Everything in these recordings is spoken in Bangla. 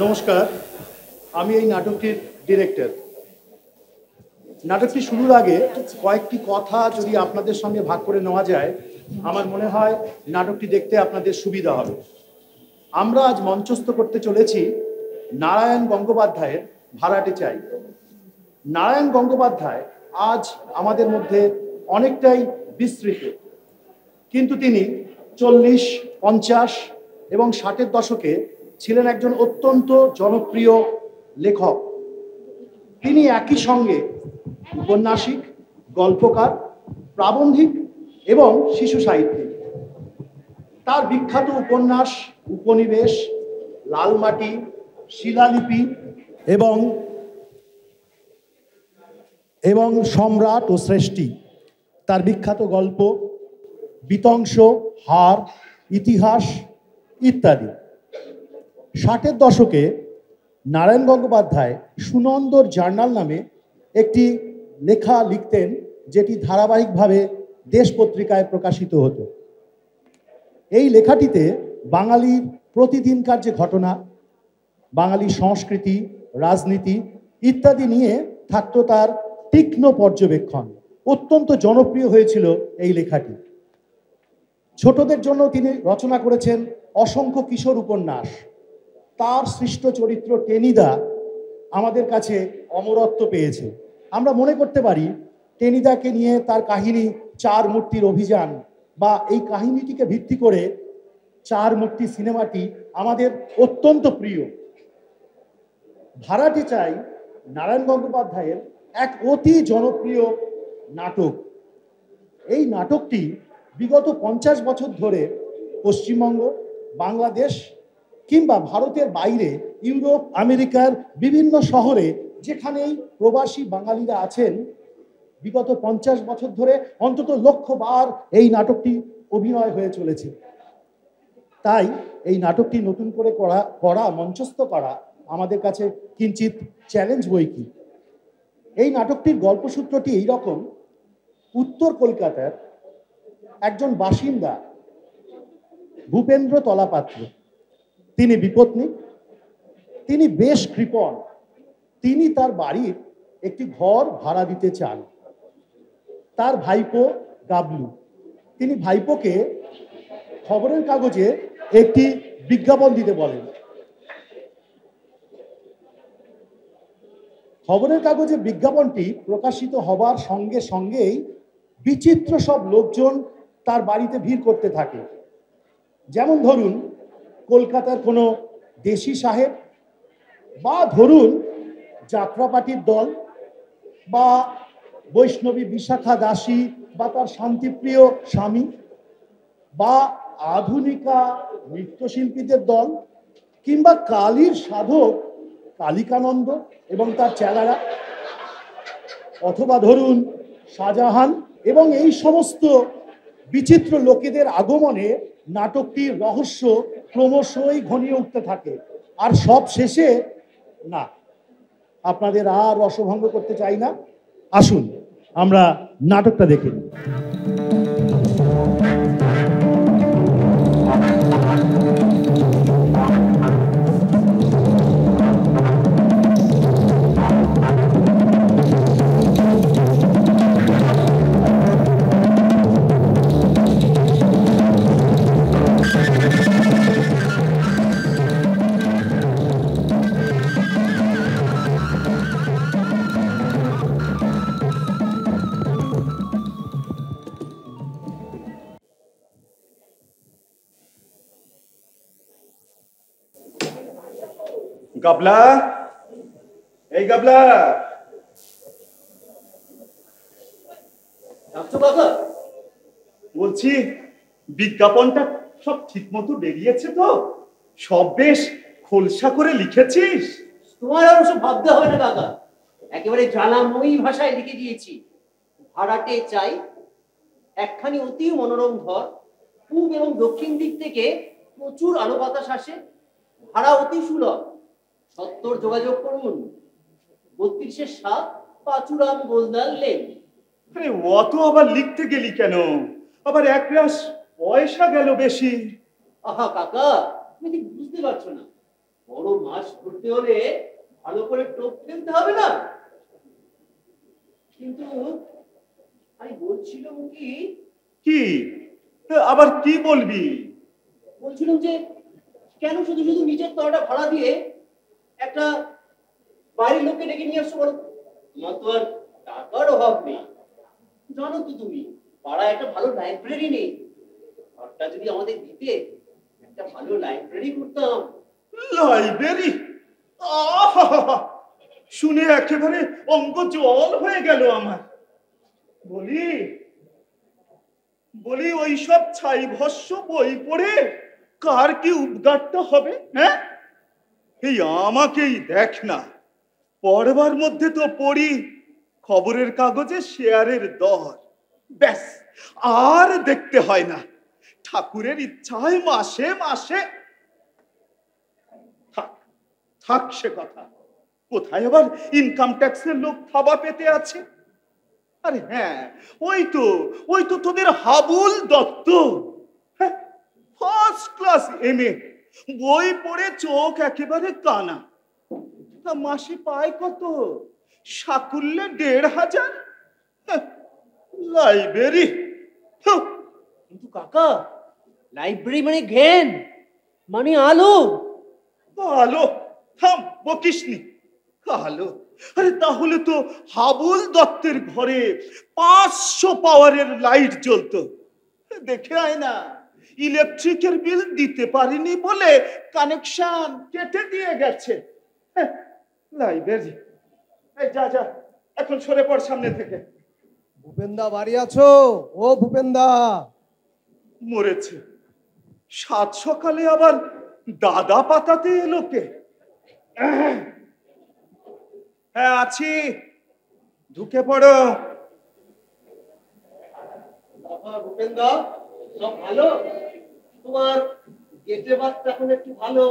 নমস্কার, আমি এই নাটকটির ডিরেক্টর। নাটকটি শুরুর আগে কয়েকটি কথা যদি আপনাদের সঙ্গে ভাগ করে নেওয়া যায়, আমার মনে হয় নাটকটি দেখতে আপনাদের সুবিধা হবে। আমরা আজ মঞ্চস্থ করতে চলেছি নারায়ণ গঙ্গোপাধ্যায়ের ভাড়াটে চাই। নারায়ণ গঙ্গোপাধ্যায় আজ আমাদের মধ্যে অনেকটাই বিস্তৃত, কিন্তু তিনি 40, 50 এবং 60-এর দশকে ছিলেন একজন অত্যন্ত জনপ্রিয় লেখক। তিনি একই সঙ্গে উপন্যাসিক, গল্পকার, প্রাবন্ধিক এবং শিশু সাহিত্যিক। তার বিখ্যাত উপন্যাস উপনিবেশ, লালমাটি, শিলালিপি এবং সম্রাট ও সৃষ্টি, তার বিখ্যাত গল্প বিতংশ, হার, ইতিহাস ইত্যাদি। 60-এর দশকে নারায়ণ গঙ্গোপাধ্যায় সুনন্দর জার্নাল নামে একটি লেখা লিখতেন, যেটি ধারাবাহিকভাবে দেশ পত্রিকায় প্রকাশিত হতো। এই লেখাটিতে বাঙালির প্রতিদিনকার যে ঘটনা, বাঙালি সংস্কৃতি, রাজনীতি ইত্যাদি নিয়ে থাকতো তার তীক্ষ্ণ পর্যবেক্ষণ। অত্যন্ত জনপ্রিয় হয়েছিল এই লেখাটি। ছোটদের জন্য তিনি রচনা করেছেন অসংখ্য কিশোর উপন্যাস। তার সৃষ্ট চরিত্র টেনিদা আমাদের কাছে অমরত্ব পেয়েছে। আমরা মনে করতে পারি টেনিদাকে নিয়ে তার কাহিনী চার মূর্তির অভিযান, বা এই কাহিনীটিকে ভিত্তি করে চার মূর্তি সিনেমাটি আমাদের অত্যন্ত প্রিয়। ভাড়াটে চাই নারায়ণ গঙ্গোপাধ্যায়ের এক অতি জনপ্রিয় নাটক। এই নাটকটি বিগত 50 বছর ধরে পশ্চিমবঙ্গ, বাংলাদেশ কিংবা ভারতের বাইরে, ইউরোপ, আমেরিকার বিভিন্ন শহরে যেখানেই প্রবাসী বাঙালিরা আছেন, বিগত 50 বছর ধরে অন্তত লক্ষবার এই নাটকটি অভিনয় হয়ে চলেছে। তাই এই নাটকটি নতুন করে মঞ্চস্থ করা আমাদের কাছে কিঞ্চিত চ্যালেঞ্জ বই কি। এই নাটকটির গল্পসূত্রটি এইরকম: উত্তর কলকাতার একজন বাসিন্দা ভূপেন্দ্র তলাপাত্র, তিনি বিপত্নী, তিনি বেশ কৃপণ। তিনি তার বাড়ির একটি ঘর ভাড়া দিতে চান। তার ভাইপো গাবলু, তিনি ভাইপোকে খবরের কাগজে একটি বিজ্ঞাপন দিতে বলেন। খবরের কাগজে বিজ্ঞাপনটি প্রকাশিত হবার সঙ্গে সঙ্গেই বিচিত্র সব লোকজন তার বাড়িতে ভিড় করতে থাকে। যেমন ধরুন কলকাতার কোনো দেশি সাহেব, বা ধরুন যাত্রাপাটির দল, বা বৈষ্ণবী বিশাখা দাসী বা তার শান্তিপ্রিয় স্বামী, বা আধুনিকা নৃত্যশিল্পীদের দল, কিংবা কালীর সাধক কালিকানন্দ এবং তার চেলারা, অথবা ধরুন শাহজাহান। এবং এই সমস্ত বিচিত্র লোকেদের আগমনে নাটকটির রহস্য ক্রমশই ঘনিয়ে উঠতে থাকে। আর সব শেষে, না, আপনাদের আর রসভঙ্গ করতে চাই না, আসুন আমরা নাটকটা দেখে নিই। গাবলা, এই গাবলা, বলছি বিজ্ঞাপনটা সব ঠিক মতো বেরিয়েছে তো? সব বেশ খোলসা করে লিখেছিস? তোমার আর ওসব ভাবতে হবে না কাকা, একেবারে জ্বালাময়ী ভাষায় লিখে দিয়েছি। ভাড়াটে চাই, একখানি অতি মনোরম ঘর, পূব এবং দক্ষিণ দিক থেকে প্রচুর আলো বাতাস আসে, ভাড়া অতি সুলভ, সত্তর যোগাযোগ করুন। 32-7 পাচুরাম গোলদার লেন। আরে অত আবার লিখতে গেলি কেন? আবার একরাশ পয়সা গেল বেশি। আহা কাকা, তুমি ঠিক বুঝতে পারছো না, বড় মাছ ধরতে হলে ভালো করে টোপ ফেলতে হবে না? কিন্তু আমি বলছিলাম কি, কি আবার কি বলবি? বলছিলাম যে কেন শুধু শুধু নিজের তলাটা ভাড়া দিয়ে একটা বাইরের লোককে ডেকে নিয়ে আসছো বলো? তোমার তো আর টাকার অভাব নেই, জানো তো তুমি পাড়ায় একটা ভালো লাইব্রেরি নেই। ঘরটা যদি আমাদের দিতে, একটা ভালো লাইব্রেরি করতাম। লাইব্রেরি? শুনে একেবারে অঙ্গ জল হয়ে গেল আমার। বলি বলি ওইসব ছাই ভস্য বই পড়ে কার কি উদ্গারটা হবে? হ্যাঁ, এই আমাকেই দেখ না, পড়বার মধ্যে তো পড়ি খবরের কাগজে শেয়ারের দর, ব্যাস, আর দেখতে হয় না। ঠাকুরের ইচ্ছায় মাসে মাসে থাক থাক সে কথা। কোথায় আবার ইনকাম ট্যাক্সের লোক থাবা পেতে আছে? আরে হ্যাঁ, ওই তো তোদের Habul Dutta, first class MA, বই পড়ে চোখ একেবারে কানা। তা মাসে পায় কত? সাকুল্যে ১,৫০০। লাইব্রেরি? কিন্তু কাকা, লাইব্রেরি মানে জ্ঞান, মানে আলো। আলো? থাম, বকিসনি। আলো? আরে তাহলে তো হাবুল দত্তের ঘরে ৫০০ পাওয়ারের লাইট জ্বলতো। দেখে আয় না, ইলেকট্রিকের বিল দিতে পারিনি বলে কানেকশন কেটে দিয়ে গেছে। লাইব্রেরি? এই যা যা, এখন সরে পড় সামনে থেকে। ভূপেনদা বাড়ি আছো? ও ভূপেনদা। মরেছে। সাত সকালে আবার দাদা পাতাতে এলো কে? হ্যাঁ আছি, ঢুকে পড়ো। ভূপেনদা, সব ভালো? তোমার গেটে বাচ্চা এখন একটু ভালো?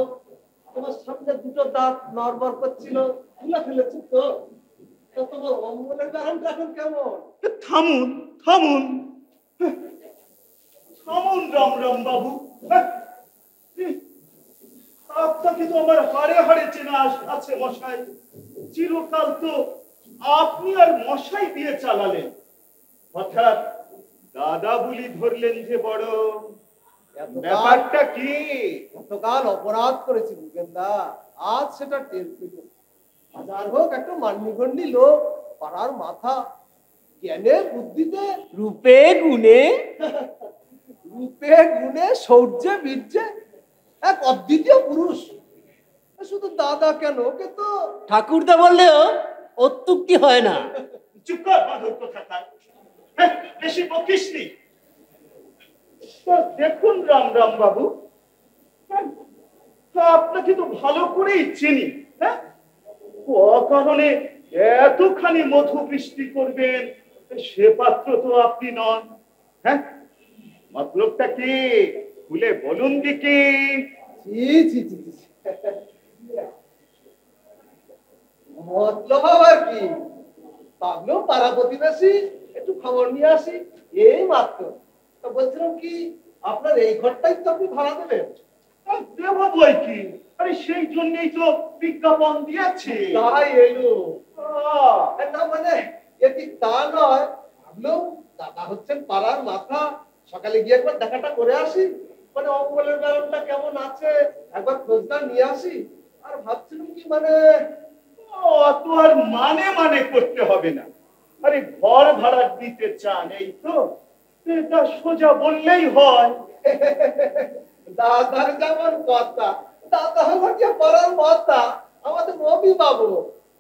তোমার সামনে দুটো দাঁত নড়বড় করছিল, খুলে ফেলেছো তো? তোমার অম্বলের কারণটা এখন কেমন? থামুন থামুন থামুন রাম বাবু। আপনাকে তো আমার হাড়ে হাড়ে চেনা আছে মশাই। চিরকাল তো আপনি আর মশাই দিয়ে চালালেন, হঠাৎ দাদা বুলি ধরলেন যে বড়, ব্যাপারটা কি? গতকাল অপরাধ করেছি ভূপেনদা, আজ সেটা টের পেল। হাজার হোক একটা মান্যগণ্যি লোক, পাড়ার মাথা, জ্ঞানে বুদ্ধিতে, রূপে গুণে, রূপে গুণে শৌর্যে বীর্যে এক অদ্বিতীয় পুরুষ। শুধু দাদা কেন, ওকে তো ঠাকুরদা বললেও অত্যুক্তি হয় না। চুপ কর বাঁধর কোথাকার, বেশি বকিসনি। দেখুন রাম বাবু, আপনাকে তো ভালো করেই চিনি। হ্যাঁ, কারণে এতখানি মধু বৃষ্টি করবেন সে পাত্র তো আপনি নন। হ্যাঁ, মতলবটা কি খুলে বলুন দিকে। ছি ছি ছি ছি। মতলব আবার কি? ভাবলো পাড়া প্রতিবেশী একটু খবর নিয়ে আসি, এই মাত্র। তো বলছিলাম কি, আপনার এই ঘরটাই তো আপনি ভাড়া দেবেন? দেব বই কি, আরে সেই জন্যই তো বিজ্ঞাপন দিয়েছে। তাই এলো না, মানে এটি তা নয়। ভাবলো দাদা হচ্ছেন পাড়ার মাথা, সকালে গিয়ে একবার দেখাটা করে আসি, মানে অঙ্গলের ব্যাপারটা কেমন আছে একবার খোঁজটা নিয়ে আসি। আর ভাবছিলাম কি, মানে অত আর মানে করতে হবে না। আরে ঘর ভাড়া দিতে চান, এই তো, এটা সোজা বললেই হয়। দাদার যেমন কথা, দাদা হলো কি পাড়ার মাথা, আমাদের রবি বাবু।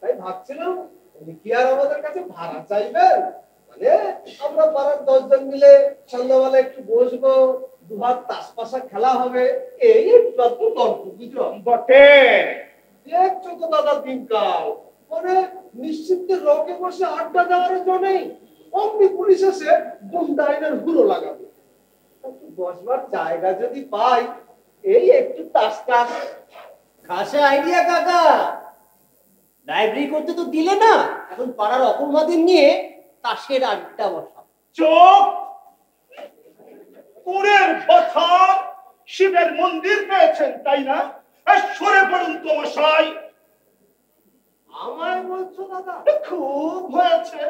তাই ভাবছিলাম উনি কি আর আমাদের কাছে ভাড়া চাইবেন? মানে আমরা পাড়ার 10 জন মিলে সন্ধ্যাবেলা একটু বসবো, দুহাত তাস পাশা খেলা হবে, এই একটু একটু গল্প গুজব বটে। দেখছো তো দাদা দিনকাল, মানে নিশ্চিন্তে রকে বসে আড্ডা দেওয়ার জন্যই অমনি পুলিশ এসে গুন্ডা আইনের হুড়ো লাগাবে। একটু বসবার জায়গা যদি পাই, এই একটু তাস টাস। খাসা আইডিয়া কাকা। লাইব্রেরি করতে তো দিলে না, এখন পাড়ার অপমাদের নিয়ে তাসের আড্ডা বসা। চোখ, পুরের কথা শিবের মন্দির পেয়েছেন তাই না? সরে পড়ুন তো আমার মশাই। আমায় বলছো দাদা? খুব হয়েছে,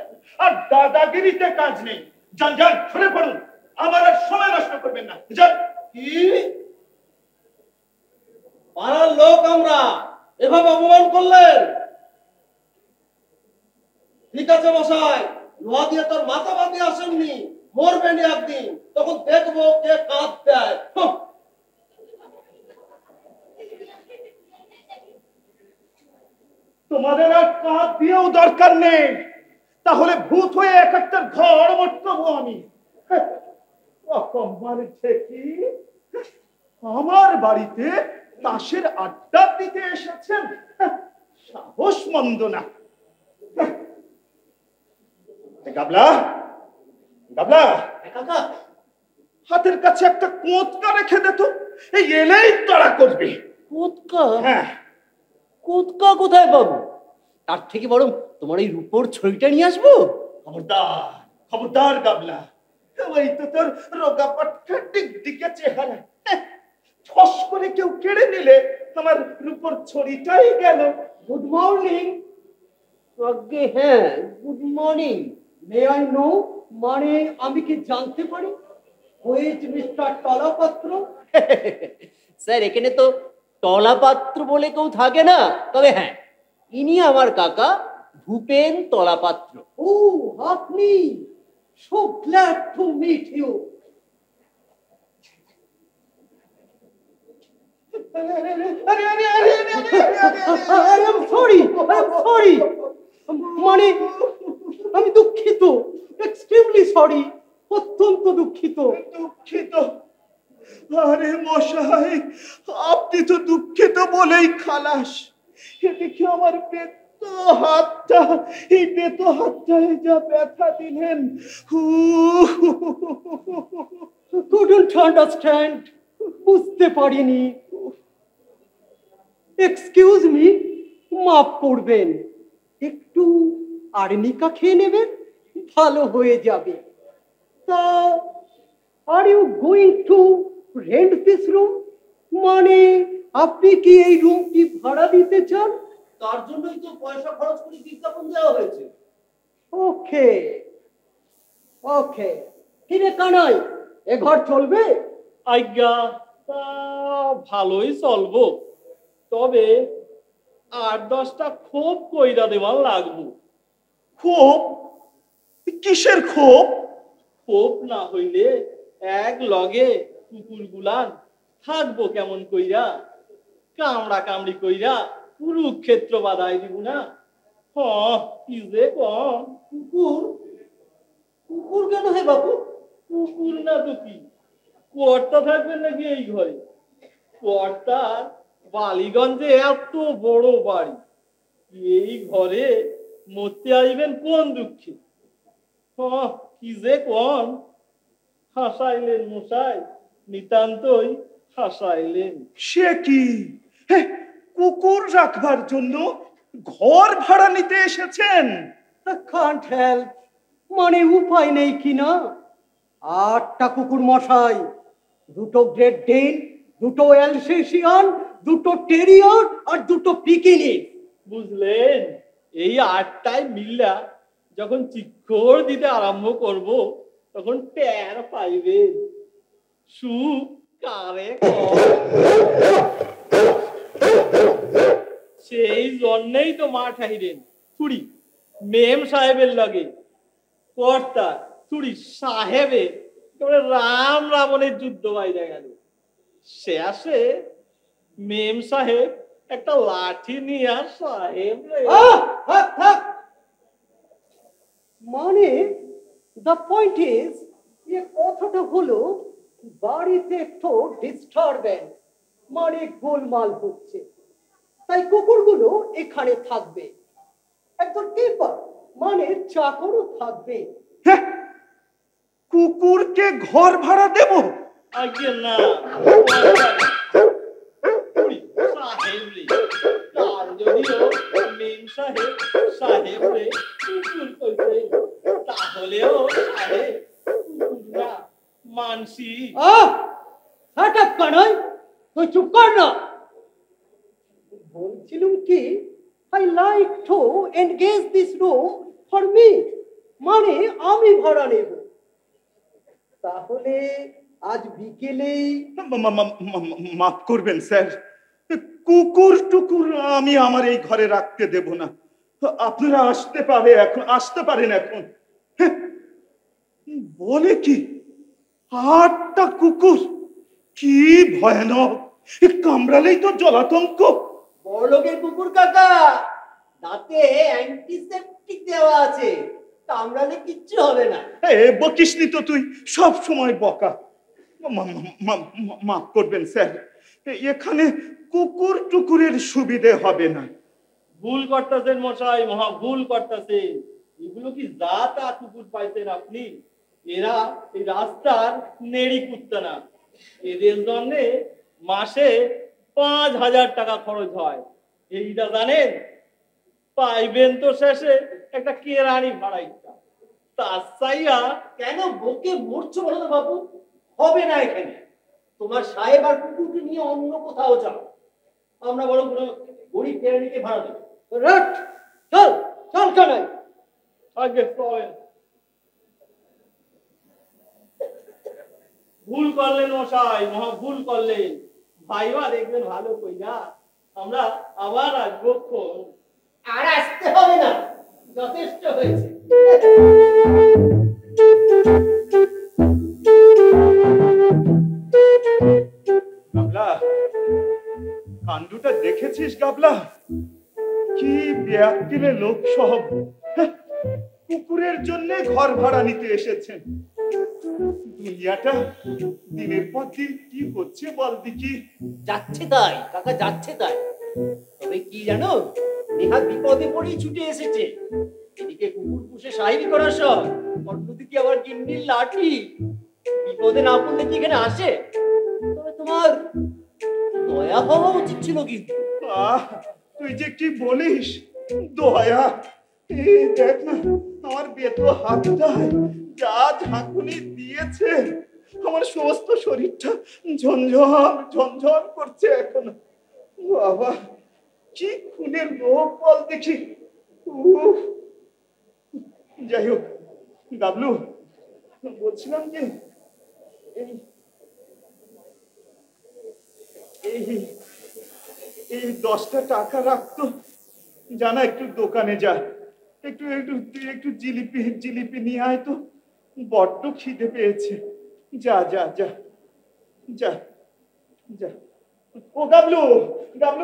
আর দাদাগিরিতে কাজ নেই। যান যান, সরে পড়ুন, আমার আর সময় নষ্ট করবেন না। যান। কি পাড়ার লোক আমরা এভাবে অপমান করলেন? ঠিক আছে মশাই, লোহা দিয়ে তোর মাথা বাঁধি আসেননি, মরবেনি একদিন, তখন দেখবো কে কাঁদ দেয়। তোমাদের আর কাঁধ দিয়েও দরকার নেই, তাহলে ভূত হয়ে এক একটা ঘর মটকাবো আমি। কি আমার বাড়িতে তাসের আড্ডা দিতে এসেছেন? সাহস মন্দ না। গাবলা, গাবলা, কাকা, হাতের কাছে একটা কোঁতকা রেখে দে তো, এই এলেই তাড়া করবে। কোতকা? হ্যাঁ, কোতকা কোথায় পাবো? তার থেকে বরং তোমার এই রূপোর ছড়িটা নিয়ে আসবো। খবরদার, খবরদার গাবলা, ওই তো তোর রোগা পাট্টা টিকটিকে চেহারা, ঠস করে কেউ কেড়ে নিলে আমার রূপোর ছড়িটাই গেল। Good morning. আগে হ্যাঁ, good morning. May I know, মানে আমি কি জানতে পারি হুইচ মিস্টার টলাপাত্র? স্যার, এখানে তো টলাপাত্র বলে কেউ থাকে না, তবে হ্যাঁ, ইনি আমার কাকা ভূপেন তলাপাত্র। ও, আপনি? So glad to meet you. I am sorry, মানে আমি দুঃখিত, এক্সট্রিমলি সরি, অত্যন্ত দুঃখিত। দুঃখিত? আরে মশাই, আপনি তো দুঃখিত বলেই খালাস। এদিকে আমার বেতো হাতটা, এই বেতো হাতটায় যা ব্যথা দিলেন। couldn't understand, বুঝতে পারিনি। এক্সকিউজ মি, মাফ করবেন, একটু আর্নিকা খেয়ে নেবেন, ভালো হয়ে যাবে। তা are you going to rent this room? মানে আপনি কি এই রুমটি ভাড়া দিতে চান? তার জন্যই তো পয়সা খরচ করে বিজ্ঞাপন দেওয়া হয়েছে। ওকে ওকে, কিরে কানাই, এ ঘর চলবে? আজ্ঞা, তা ভালোই চলবো, তবে 8-10টা খোপ কইরা দেওয়ার লাগবো। ক্ষোভ? কিসের ক্ষোভ? খোপ না হইলে এক লগে কুকুর গুলান থাকবো কেমন কইরা? কামড়া কামড়ি কইরা কুরুক্ষেত্র বাধাই দিব না? কি যে কম। কুকুর? কুকুর কেন হে বাবু? কুকুর না তো কি, কর্তা থাকবেন নাকি এই ঘরে? কর্তার বালিগঞ্জে এত বড় বাড়ি, এই ঘরে মরতে আইবেন কোন দুঃখে? কি যে কোন, হাসাইলেন মশাই, নিতান্তই হাসাইলেন। সে কি, কুকুর রাখবার জন্য ঘর ভাড়া নিতে এসেছেন? কান্ট হেল্প, মানে উপায় নেই কি না? 8টা কুকুর মশাই, 2টো গ্রেট ডেন, 2টো অ্যালসেশিয়ান, 2টো টেরিয়র আর 2টো পিকিনি। বুঝলেন, এই 8টায় মিল্লা যখন চিৎকার দিতে আরম্ভ করব, তখন টের পাইবেন সুখ কারে কয়। সেই জন্যই তো মা ঠাইরেন চুরি মেম সাহেবের লাগে, কর্তা চুরি সাহেবে রাম রাবণের যুদ্ধ বাইরে গেল। সে আসে মেম সাহেব একটা লাঠি নিয়ে সাহেব মানে দ্য পয়েন্ট ইজ, এ কথাটা হলো বাড়িতে একটু ডিস্টারবেন্স, মানে গোলমাল হচ্ছে, তাই কুকুরগুলো এখানে থাকবে। একজন কিপার মানে চাকরও থাকবে। কুকুরকে ঘর ভাড়া দেব? আগে না, সাহেব রে, কাল যদিও মেম সাহেব সাহেব রে কুকুর কইছে, তাহলেও সাহেব কুকুর না, মানসি। শাট আপ কানাই, তুই চুপ কর না। বলছিলাম কি, I like to engage this room for me, মানে আমি ভাড়া নেব। তাহলে আজ বিকেলেই। মাফ করবেন স্যার, কুকুর টুকুর আমি আমার এই ঘরে রাখতে দেব না। আপনারা আসতে পারেন এখন। বলে কি, 8টা কুকুর! কি ভয়ানক! কামড়ালেই তো জলাতঙ্ক। বড়লোকের কুকুর কাকা, দাঁতে অ্যান্টিসেপটিক দেওয়া আছে, কামড়ালে কিচ্ছু হবে না। বকিসনি তো তুই, সব সময় বকা। মাফ করবেন স্যার, এখানে কুকুর টুকুরের সুবিধে হবে না। ভুল করতেছেন মশাই, মহা ভুল করতেছেন। এগুলো কি জাত কুকুর পাইছেন আপনি? এরা এই রাস্তার নেড়ি কুত্তা না। এদের জন্য মাসে 5,000 টাকা খরচ হয়। এইটা জানেন? পাইবেন তো শেষে একটা কেরানি ভাড়াইটা। তার চাইয়া কেন বকে মরছো বলো তো বাবু? হবে না এখানে। তোমার সাহেব আর কুকুরকে নিয়ে অন্য কোথাও যাও। আমরা বরং কোনো গরিব কেরানিকে ভাড়া দেবো। রাট, চল চল কানাই। আগে চলেন। ভুল করলেন মশাই, মহা ভুল করলেন। ভাইবা দেখবেন ভালো কইরা, আমরা আবার আসবো। আর আসতে হবে না, যথেষ্ট হয়েছে। গাবলা, কাণ্ডটা দেখেছিস গাবলা? কি বেয়াক্কেলে লোক সব কুকুরের জন্য ঘর ভাড়া নিতে এসেছেন। দুনিয়াটা দিনের পর দিন কি হচ্ছে বল দেখি। যাচ্ছে তাই কাকা, যাচ্ছে তাই। তবে কি জানো, নেহাত বিপদে পড়েই ছুটে এসেছে। এদিকে কুকুর পুষে সাহিবি করার শখ, অন্যদিকে আবার গিন্নির লাঠি। বিপদে না পড়লে কি এখানে আসে? তবে তোমার দয়া হওয়া উচিত ছিল কিন্তু। তুই যে কি বলিস, দয়া! এই দেখ না, আমার বেতো হাতটায় যা ঝাঁকুনি দিয়েছে, আমার সমস্ত শরীরটা ঝনঝন করছে এখন। বাবা, কি খুনের লোক বল দেখি। যাই হোক গাবলু, বলছিলাম যে এই 10টা টাকা রাখতো, জানা একটু দোকানে যা, একটু জিলিপি নিয়ে আয় তো, বড্ড খিদে পেয়েছে। যা যা যা যা যা। ও গাবলু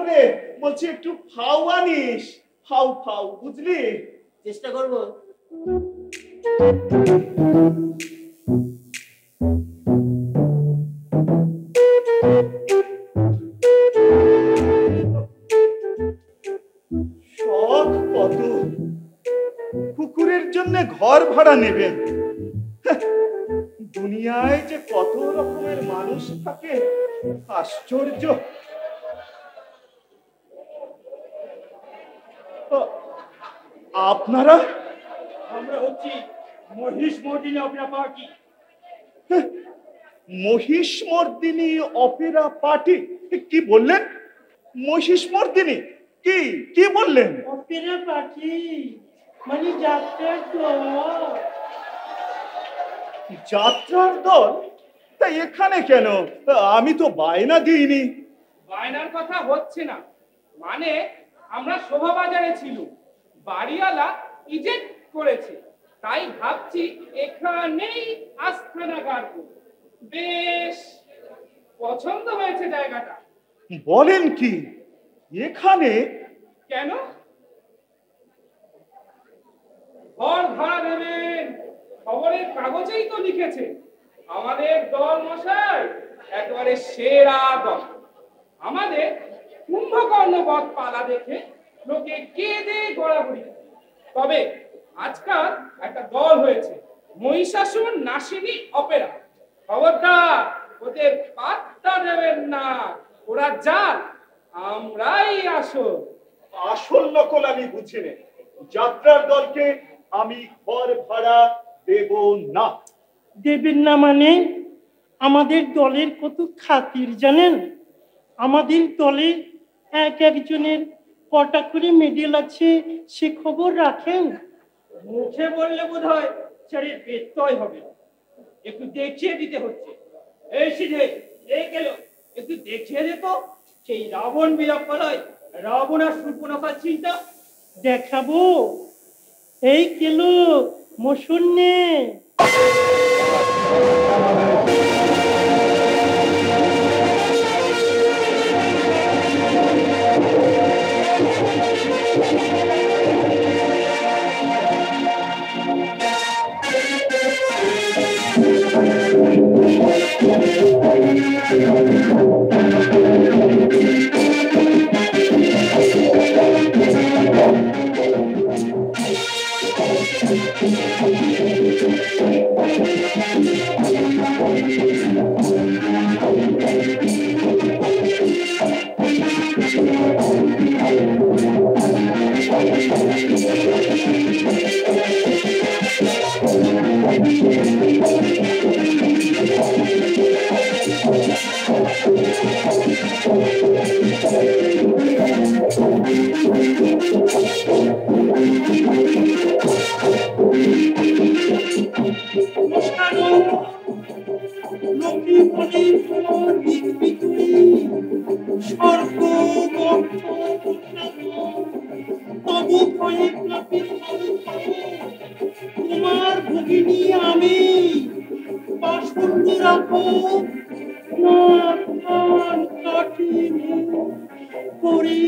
রে, বলছি একটু ফাউ আনিস। ফাউ, বুঝলি? চেষ্টা করবো। শখ কত! কুকুরের জন্য ঘর ভাড়া নেবেন। দুনিয়ায় যে কত রকমের মানুষ থাকে, আশ্চর্য। আপনারা? আমরা হচ্ছি Mahishamardini Opera party. Mahishamardini Opera party? কি বললেন? মহিষমর্দিনী? কি বললেন? অপেরা পার্টি মানে যাত্রার দল। যাত্রার দল? তা এখানে কেন? আমি তো বায়না দিইনি। বায়নার কথা হচ্ছে না, মানে আমরা শোভাবাজারে ছিল, বাড়িওয়ালা ইজেক্ট করেছে, তাই ভাবছি এখানেই আস্থানা গাড়ব। বেশ পছন্দ হয়েছে জায়গাটা। বলেন কি, এখানে? কেন? ঘর ভাড়া দেবেন, খবরের কাগজেই তো লিখেছে। আমাদের দল মশাই একেবারে সেরা দল। আমাদের কুম্ভকর্ণ বধ পালা দেখে লোকে কেঁদে গড়াগড়ি। তবে আজকাল একটা দল হয়েছে, মহিষাসুর নাসিনী অপেরা। খবরদার ওদের পাত্তা দেবেন না, ওরা জাল, আমরাই আসল। আসল নকল আমি বুঝি নে। যাত্রার দলকে আমি ঘর ভাড়া দেব না। দেবেন না মানে? আমাদের দলের কত খাতির জানেন? আমাদের দলে একজনের কটা করে মেডেল আছে সে খবর রাখেন? মুখে বললে বোধ হয় শরীর ব্যত্যয় হবে, একটু দেখিয়ে দিতে হচ্ছে। এই সিধে, এই গেল, একটু দেখিয়ে দে তো সেই রাবণ বিরাপালয় রাবণ আর সুর্পনখার চিন্তা। দেখাবো, এই কেলো মশুন্নে। তোমার ভগিনী আমি পাশুন্দ রাখো করি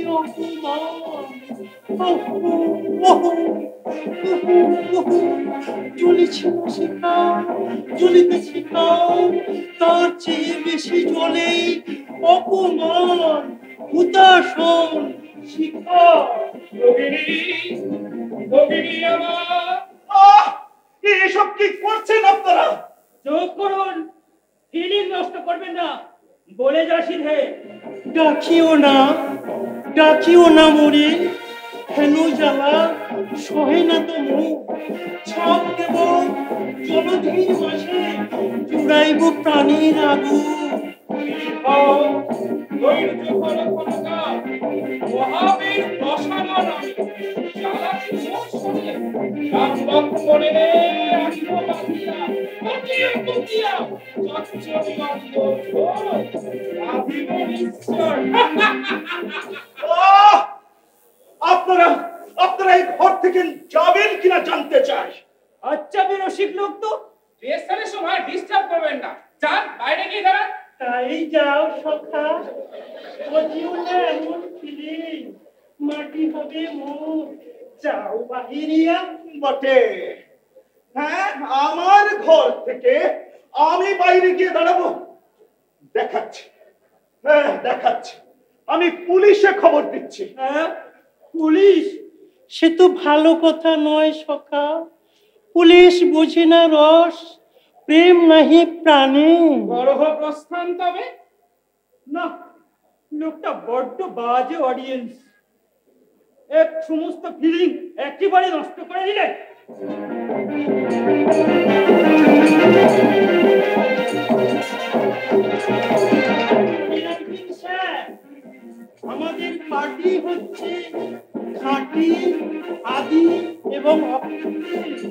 জ্বলিতেছি তার চেয়ে বেশি জ্বলে অপমান হুতাশন শিখা। এসব কি করছেন আপনারা? চোখ করুন, ফিলিং নষ্ট করবেন না, বলে যা সিধে। ডাকিও না মরে, হেন জ্বালা সহে না তো মুখ। ছাপ দেব জলধির মাসে, জুড়াইব প্রাণীর আগুন। মহাবীর রসায়ন আপনারা এই ঘর থেকে যাবেন কিনা জানতে চাই। আচ্ছা বিরসিক লোক তো, রেস্টারের সময় ডিস্টার্ব করবেন না, যান বাইরে গিয়ে দাঁড়ান। তাই যাও সখা, বজিও না এমন ফিলিং, মাটি হবে মুখ, যাও বাহিরিয়া। বটে, হ্যাঁ, আমার ঘর থেকে আমি বাইরে গিয়ে দাঁড়াবো? দেখাচ্ছি, হ্যাঁ দেখাচ্ছি, আমি পুলিশে খবর দিচ্ছি। হ্যাঁ পুলিশ? সে তো ভালো কথা নয় সখা, পুলিশ বুঝি না রস, প্রেম নাহি প্রাণে। বড় প্রস্থান তবে না, লোকটা বড্ড বাজে অডিয়েন্স, এক সমস্ত ফিলিং একেবারে নষ্ট করে দিলে। আমাদের পার্টি হচ্ছে খাঁটি, আদি এবং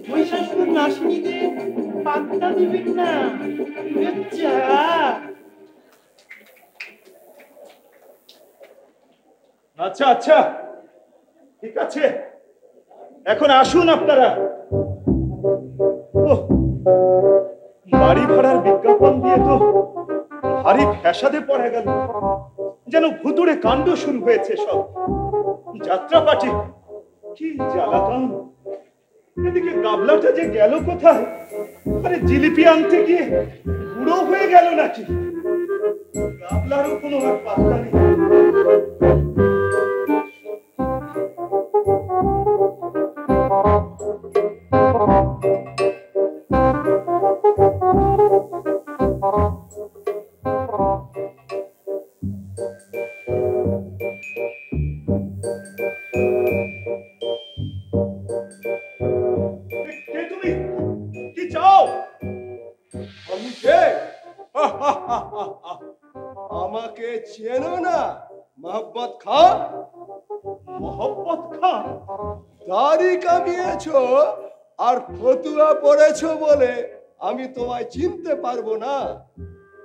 মহিষাসুর নাসিনীদের পাত্তা দিবেন না। আচ্ছা আচ্ছা, ঠিক আছে, এখন আসুন আপনারা। বাড়ি ভাড়ার বিজ্ঞাপন দিয়ে তো ভারী ফ্যাসাদে পড়ে গেল, যেন ভুতুড়ে কাণ্ড শুরু হয়েছে সব। যাত্রা পার্টি, কি জ্বালাতন। এদিকে গাবলাটা যে গেল কোথায়? আরে জিলিপি আনতে গিয়ে বুড়ো হয়ে গেল নাকি? গাবলারও কোনো আর পাত্তা নেই। আমাকে চেনো না মোহাম্মদ খান? মোহাম্মদ খান। দাড়ি কামিয়েছো আর ফতুয়া পড়েছো বলে আমি তোমায় চিনতে পারবো না?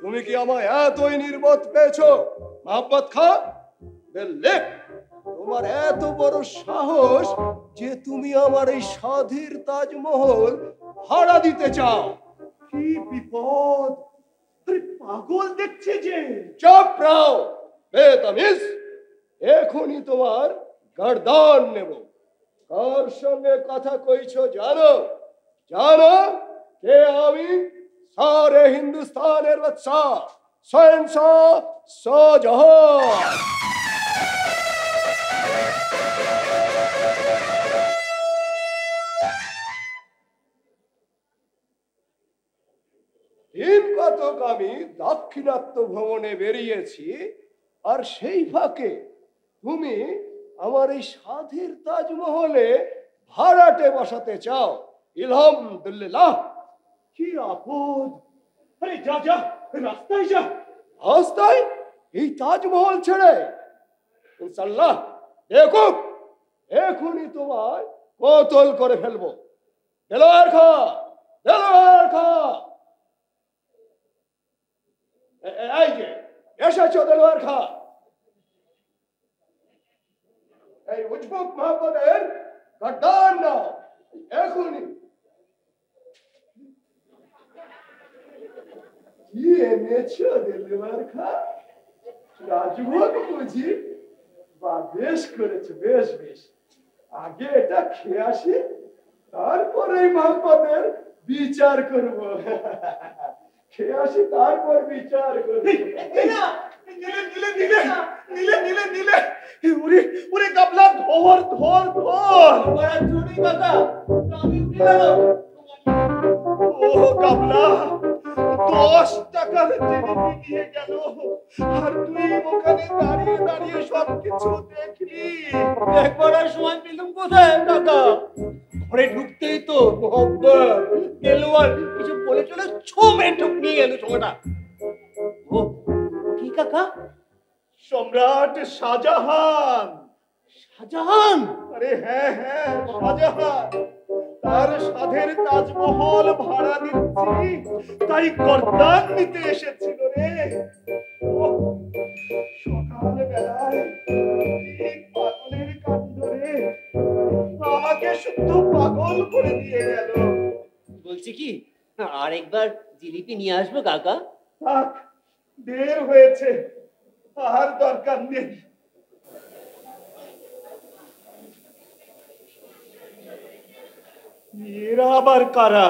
তুমি কি আমায় এতই নির্বোধ পেয়েছো মোহাম্মদ খান? তোমার এত বড় সাহস যে তুমি আমার এই স্বাধীর তাজমহল ভাড়া দিতে চাও? কি বিপদ! আরে পাগল দেখছে যে। চুপ রাও বেতামিজ, এখনই তোমার গর্দান নেব। কার সঙ্গে কথা কইছো জানো? জানো কে আমি? সারে হিন্দুস্তানের বাদশাহ শহনশাহ শাহজাহান। দিন কতক আমি দাক্ষিণাত্য ভ্রমণে বেরিয়েছি, আর সেই ফাঁকে তুমি আমার এই স্বাধীর তাজমহলে ভাড়াটে বসাতে চাও। আলহামদুলিল্লাহ। কি আপদ! আরে যা যা, রাস্তায় যা। রাস্তায়? এই তাজমহল ছেড়ে? ইনশাল্লাহ দেখো, এখনই তোমার কতল করে ফেলবো। দেলোয়ার খা, দেলোয়ার খা। এই যে এসেছো দেলোয়ার খা। এই উজবুক মোহাম্মদের গর্দান নাও এখনই। কি এনেছো দেলোয়ার খা? রাজভোগ বুঝি? বা বেশ করেছে, বেশ বেশ। আগে এটা খেয়ে আসি, তারপরে মোহাম্মদের বিচার করব। খেয়ে আসি তারপর বিচার করব। ওরে গাবলা, ধর ধর ধর। ও গাবলা, 10 টাকার জিলিপি নিয়ে গেল, আর তুই ওখানে দাঁড়িয়ে দাঁড়িয়ে সবকিছু দেখলি। একবার আর সময় পেলাম কোথায় কাকা? ঘরে ঢুকতেই তো মোহাম্মদ দেলোয়ার কিছু বলে চলে ছমে ঠুকনিয়ে গেল সময়টা। ও কি কাকা? সম্রাট শাহজাহান। শাহজাহান? আরে হ্যাঁ হ্যাঁ, শাহজাহান। তার স্বাধীর তাজমহল ভাড়া দিচ্ছি, তাই গর্দান নিতে এসেছিল রে। সকাল বেলায় কি পাগলের কাণ্ড রে! আমাকে শুদ্ধ পাগল করে দিয়ে গেল। বলছি কি, আরেকবার জিলিপি নিয়ে আসবো কাকা? থাক, দের হয়েছে, আর দরকার নেই। এরা আবার কারা?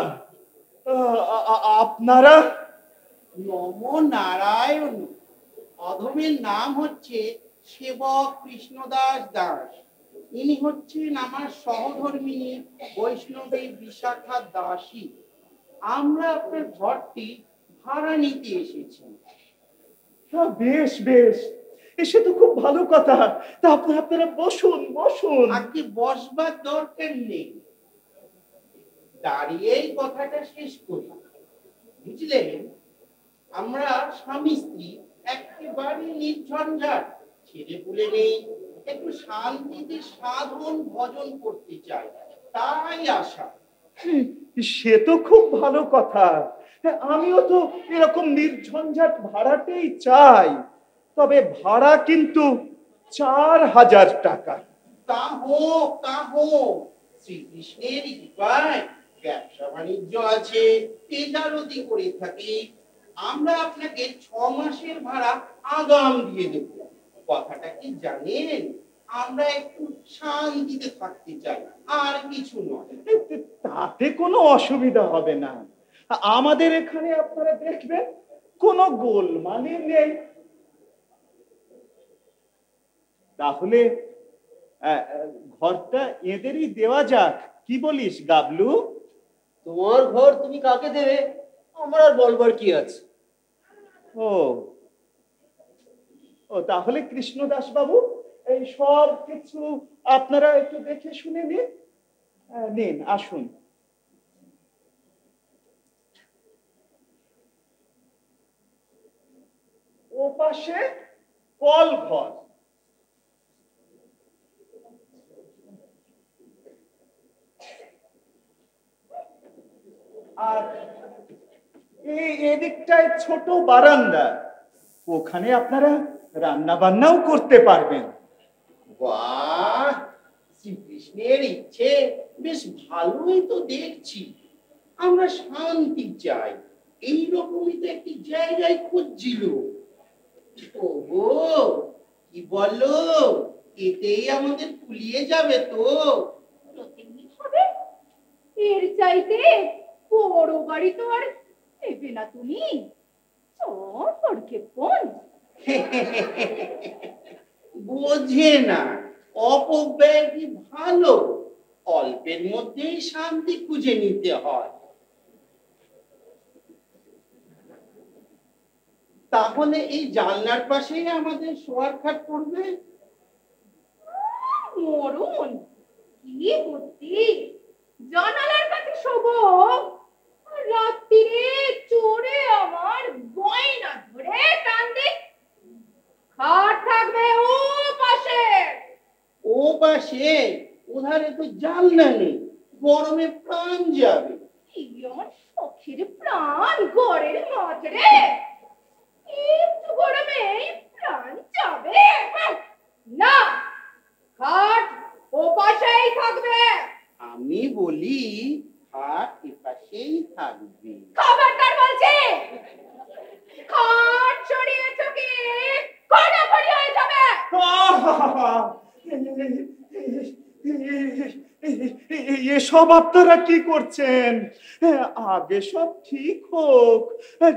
আপনারা? নম নারায়ণ। অধমের নাম হচ্ছে সেবক কৃষ্ণদাস দাস। ইনি হচ্ছেন আমার সহধর্মিনী বৈষ্ণবী বিশাখা দাসী। আমরা আপনার ঘরটি ভাড়া নিতে এসেছি। বেশ বেশ, এসে তো খুব ভালো কথা। তা আপনারা বসুন বসুন। আজকে বসবার দরকার নেই, দাঁড়িয়েই কথাটা শেষ করি। বুঝলেন, আমরা স্বামী স্ত্রী একেবারে নির্ঝঞ্ঝাট, ছেলে পুলে নেই, একটু শান্তিতে সাধন ভজন করতে চাই, তাই আসা। সে তো খুব ভালো কথা। আমিও তো এরকম নির্ঝঞ্ঝাট ভাড়াতেই চাই, তবে ভাড়া কিন্তু 4000 টাকা। তা হোক, তা হোক। শ্রীকৃষ্ণের কৃপায় ব্যবসা বাণিজ্য আছে, তেজারতি করে থাকি। আমরা আপনাকে 6 মাসের ভাড়া আগাম দিয়ে দেব। কথাটা কি জানেন? আমরা একটু শান্তিতে থাকতে চাই, আর কিছু নয়। তাতে কোনো অসুবিধা হবে না। আমাদের এখানে আপনারা দেখবেন কোনো গোলমালি নেই। তাহলে ঘরটা এদেরই দেওয়া যাক, কি বলিস গাবলু? তোমার ঘর তুমি কাকে দেবে, আমার আর বলবার কি আছে? ও ও তাহলে কৃষ্ণদাস বাবু, এই সব কিছু আপনারা একটু দেখে শুনে নিন। নিন, আসুন। ও পাশে কল ঘর, এদিকটায় ছোট বারান্দা, ওখানে আপনারা রান্না বান্নাও করতে পারবেন। বাহ, শ্রীকৃষ্ণের ইচ্ছে বেশ ভালোই তো দেখছি। আমরা শান্তি চাই, এইরকমই তো একটি জায়গায় খুঁজছিল। ওগো, কি বলো, এতেই আমাদের ফুলিয়ে যাবে তো? এর চাইতে বড় বাড়ি তো আর নেবে না তুমি। বোঝে না অপব্যয় কি ভালো, অল্পের মধ্যেই শান্তি খুঁজে নিতে হয়। তাহলে এই জানলার পাশেই আমাদের শোয়ার খাট পড়বে। মরণ কি বুদ্ধি, জানালার কাছে শোবো, রাত্রিরে চোরে আমার গয়না ধরে কান্দে। খাট থাকবে ও পাশে। ও পাশে? ওধারে তো জানলা নেই, গরমে প্রাণ যাবে। আমার সখীর প্রাণ ঘরের মাঝে, একটু গরমে প্রাণ যাবে না। খাট ও পাশেই থাকবে। আমি বলি খাট এ পাশেই থাকবে। খবরদার বলছি, খাট সরিয়েছ কি খড়াখড়ি হয়ে যাবে। এসব আপনারা কি করছেন? আগে সব ঠিক হোক,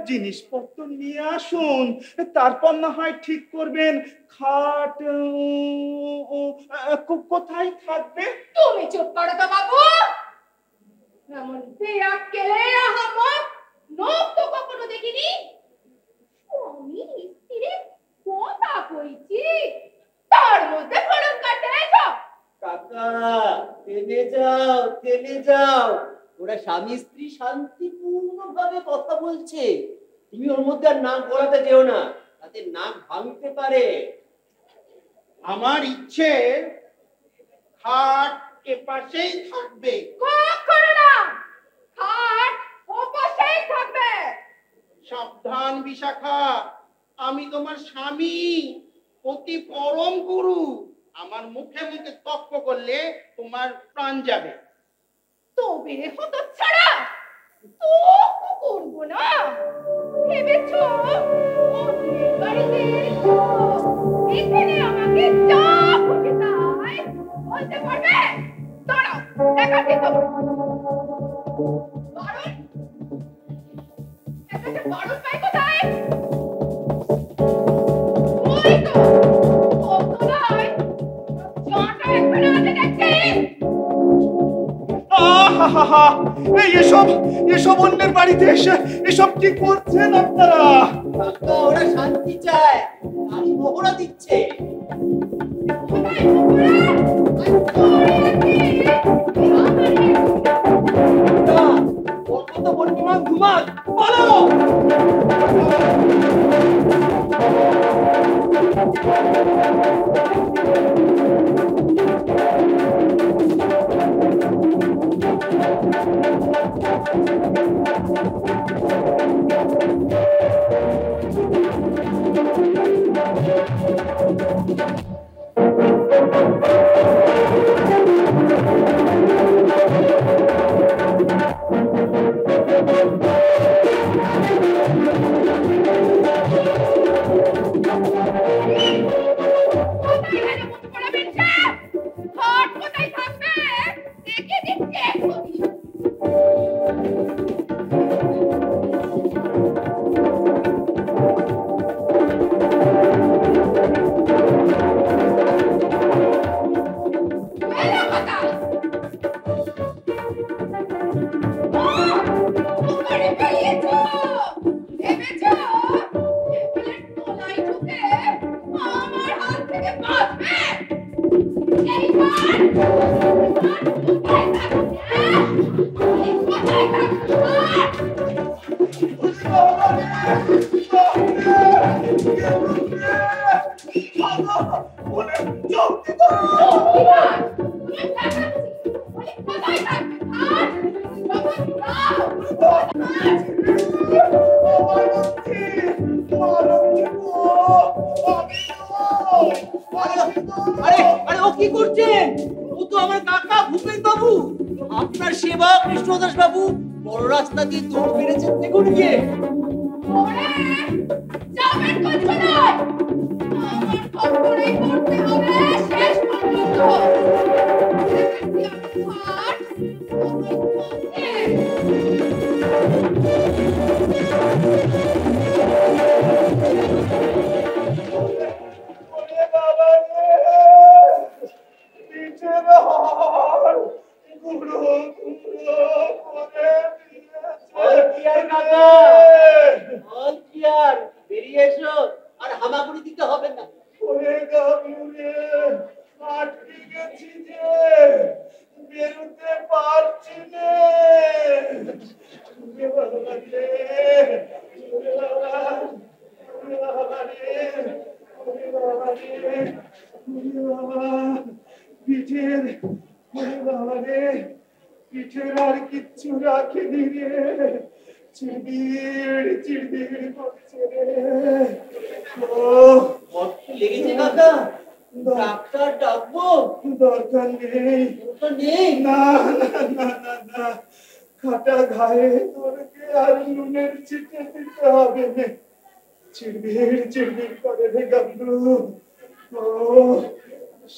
জিনিসপত্র নিয়ে আসুন, তারপর না হয় ঠিক করবেন খাট কোথায় থাকবে। তুমি চুপ করো তো বাবু। এমন বেয়াক্কেলে আহামক লোক তো কখনো দেখিনি। স্বামী স্ত্রী কথা কইছি, তার মধ্যে ফড়ক কাটে সব। কাকা, থেমে যাও। ওরা স্বামী স্ত্রী শান্তিপূর্ণভাবে কথা বলছে, তুমি ওর মধ্যে আর নাক গলাতে যেও না, তাতে নাক ভাঙতে পারে। আমার ইচ্ছে খাট এ পাশেই থাকবে। কখনো না, খাট ও পাশেই থাকবে। সাবধান বিশাখা, আমি তোমার স্বামী, অতি পরম গুরু। আমার মুখে মুখে তর্ক করলে তোমার প্রাণ যাবে। তবে হতচ্ছাড়া, তো করবো না ভেবেছ? অন্যের বাড়িতে এসো, এখানে আমাকে যা খুশি তাই বলতে পারবে। দাঁড়াও, দেখাচ্ছি তো। বারণ, এটাকে বারণ পাই কোথায়? ওই তো কতলায় চাটা এখানে আছে দেখছি। এসব অন্যের বাড়িতে এসে এসব কি করছেন আপনারা? কাকা, ওরা শান্তি চায়, আমি মহড়া দিচ্ছে। ওর কথা বর্তমান ঘুমান, বলো। Come on, তো আমার কাকা ভূপেন বাবু। আপনার সেবা কৃষ্ণদাস বাবু বড় রাস্তা দিয়ে দৌড় মেরেছেন দেখুন গিয়ে। ওরে যাবেন কোথায়? আমার খবরেই করতে হবে শেষ পর্যন্ত। বেরিয়ে এসো, আর হামাগুড়ি দিতে হবে না। আটকে গেছি যে বেরোতে পারছি না। পিঠের পিঠের আর কিচ্ছু রাখিনি রে, চিড়বিড় চিড়বিড় করছে রে। লেগেছে কাকা, ডাক্তার ডাকবো? দরকার নেই, নেই। না না না না না, কাটা ঘায়ে তোরকে আর নুনের ছিটে দিতে হবে না। চিড়বিড় চিড়বিড় করে রে গাবলু। ও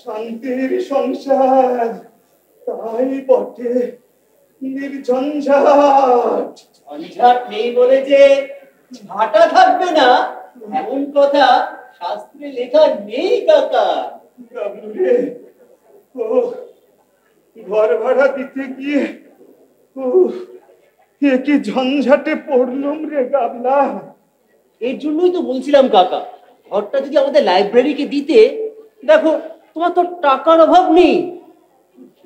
শান্তির সংসার, তাই বটে, নির্ঝঞ্ঝাট। ঝঞ্ঝাট নেই বলে যে ঝাঁটা থাকবে না এমন কথা শাস্ত্রে লেখা নেই কাকা। গাবলু রে, ও ঘর ভাড়া দিতে গিয়ে ও কি ঝঞ্ঝাটে পড়লুম রে গাবলা। এর জন্যই তো বলছিলাম কাকা, ঘরটা যদি আমাদের লাইব্রেরিকে দিতে। দেখো তোমার তো টাকার অভাব নেই,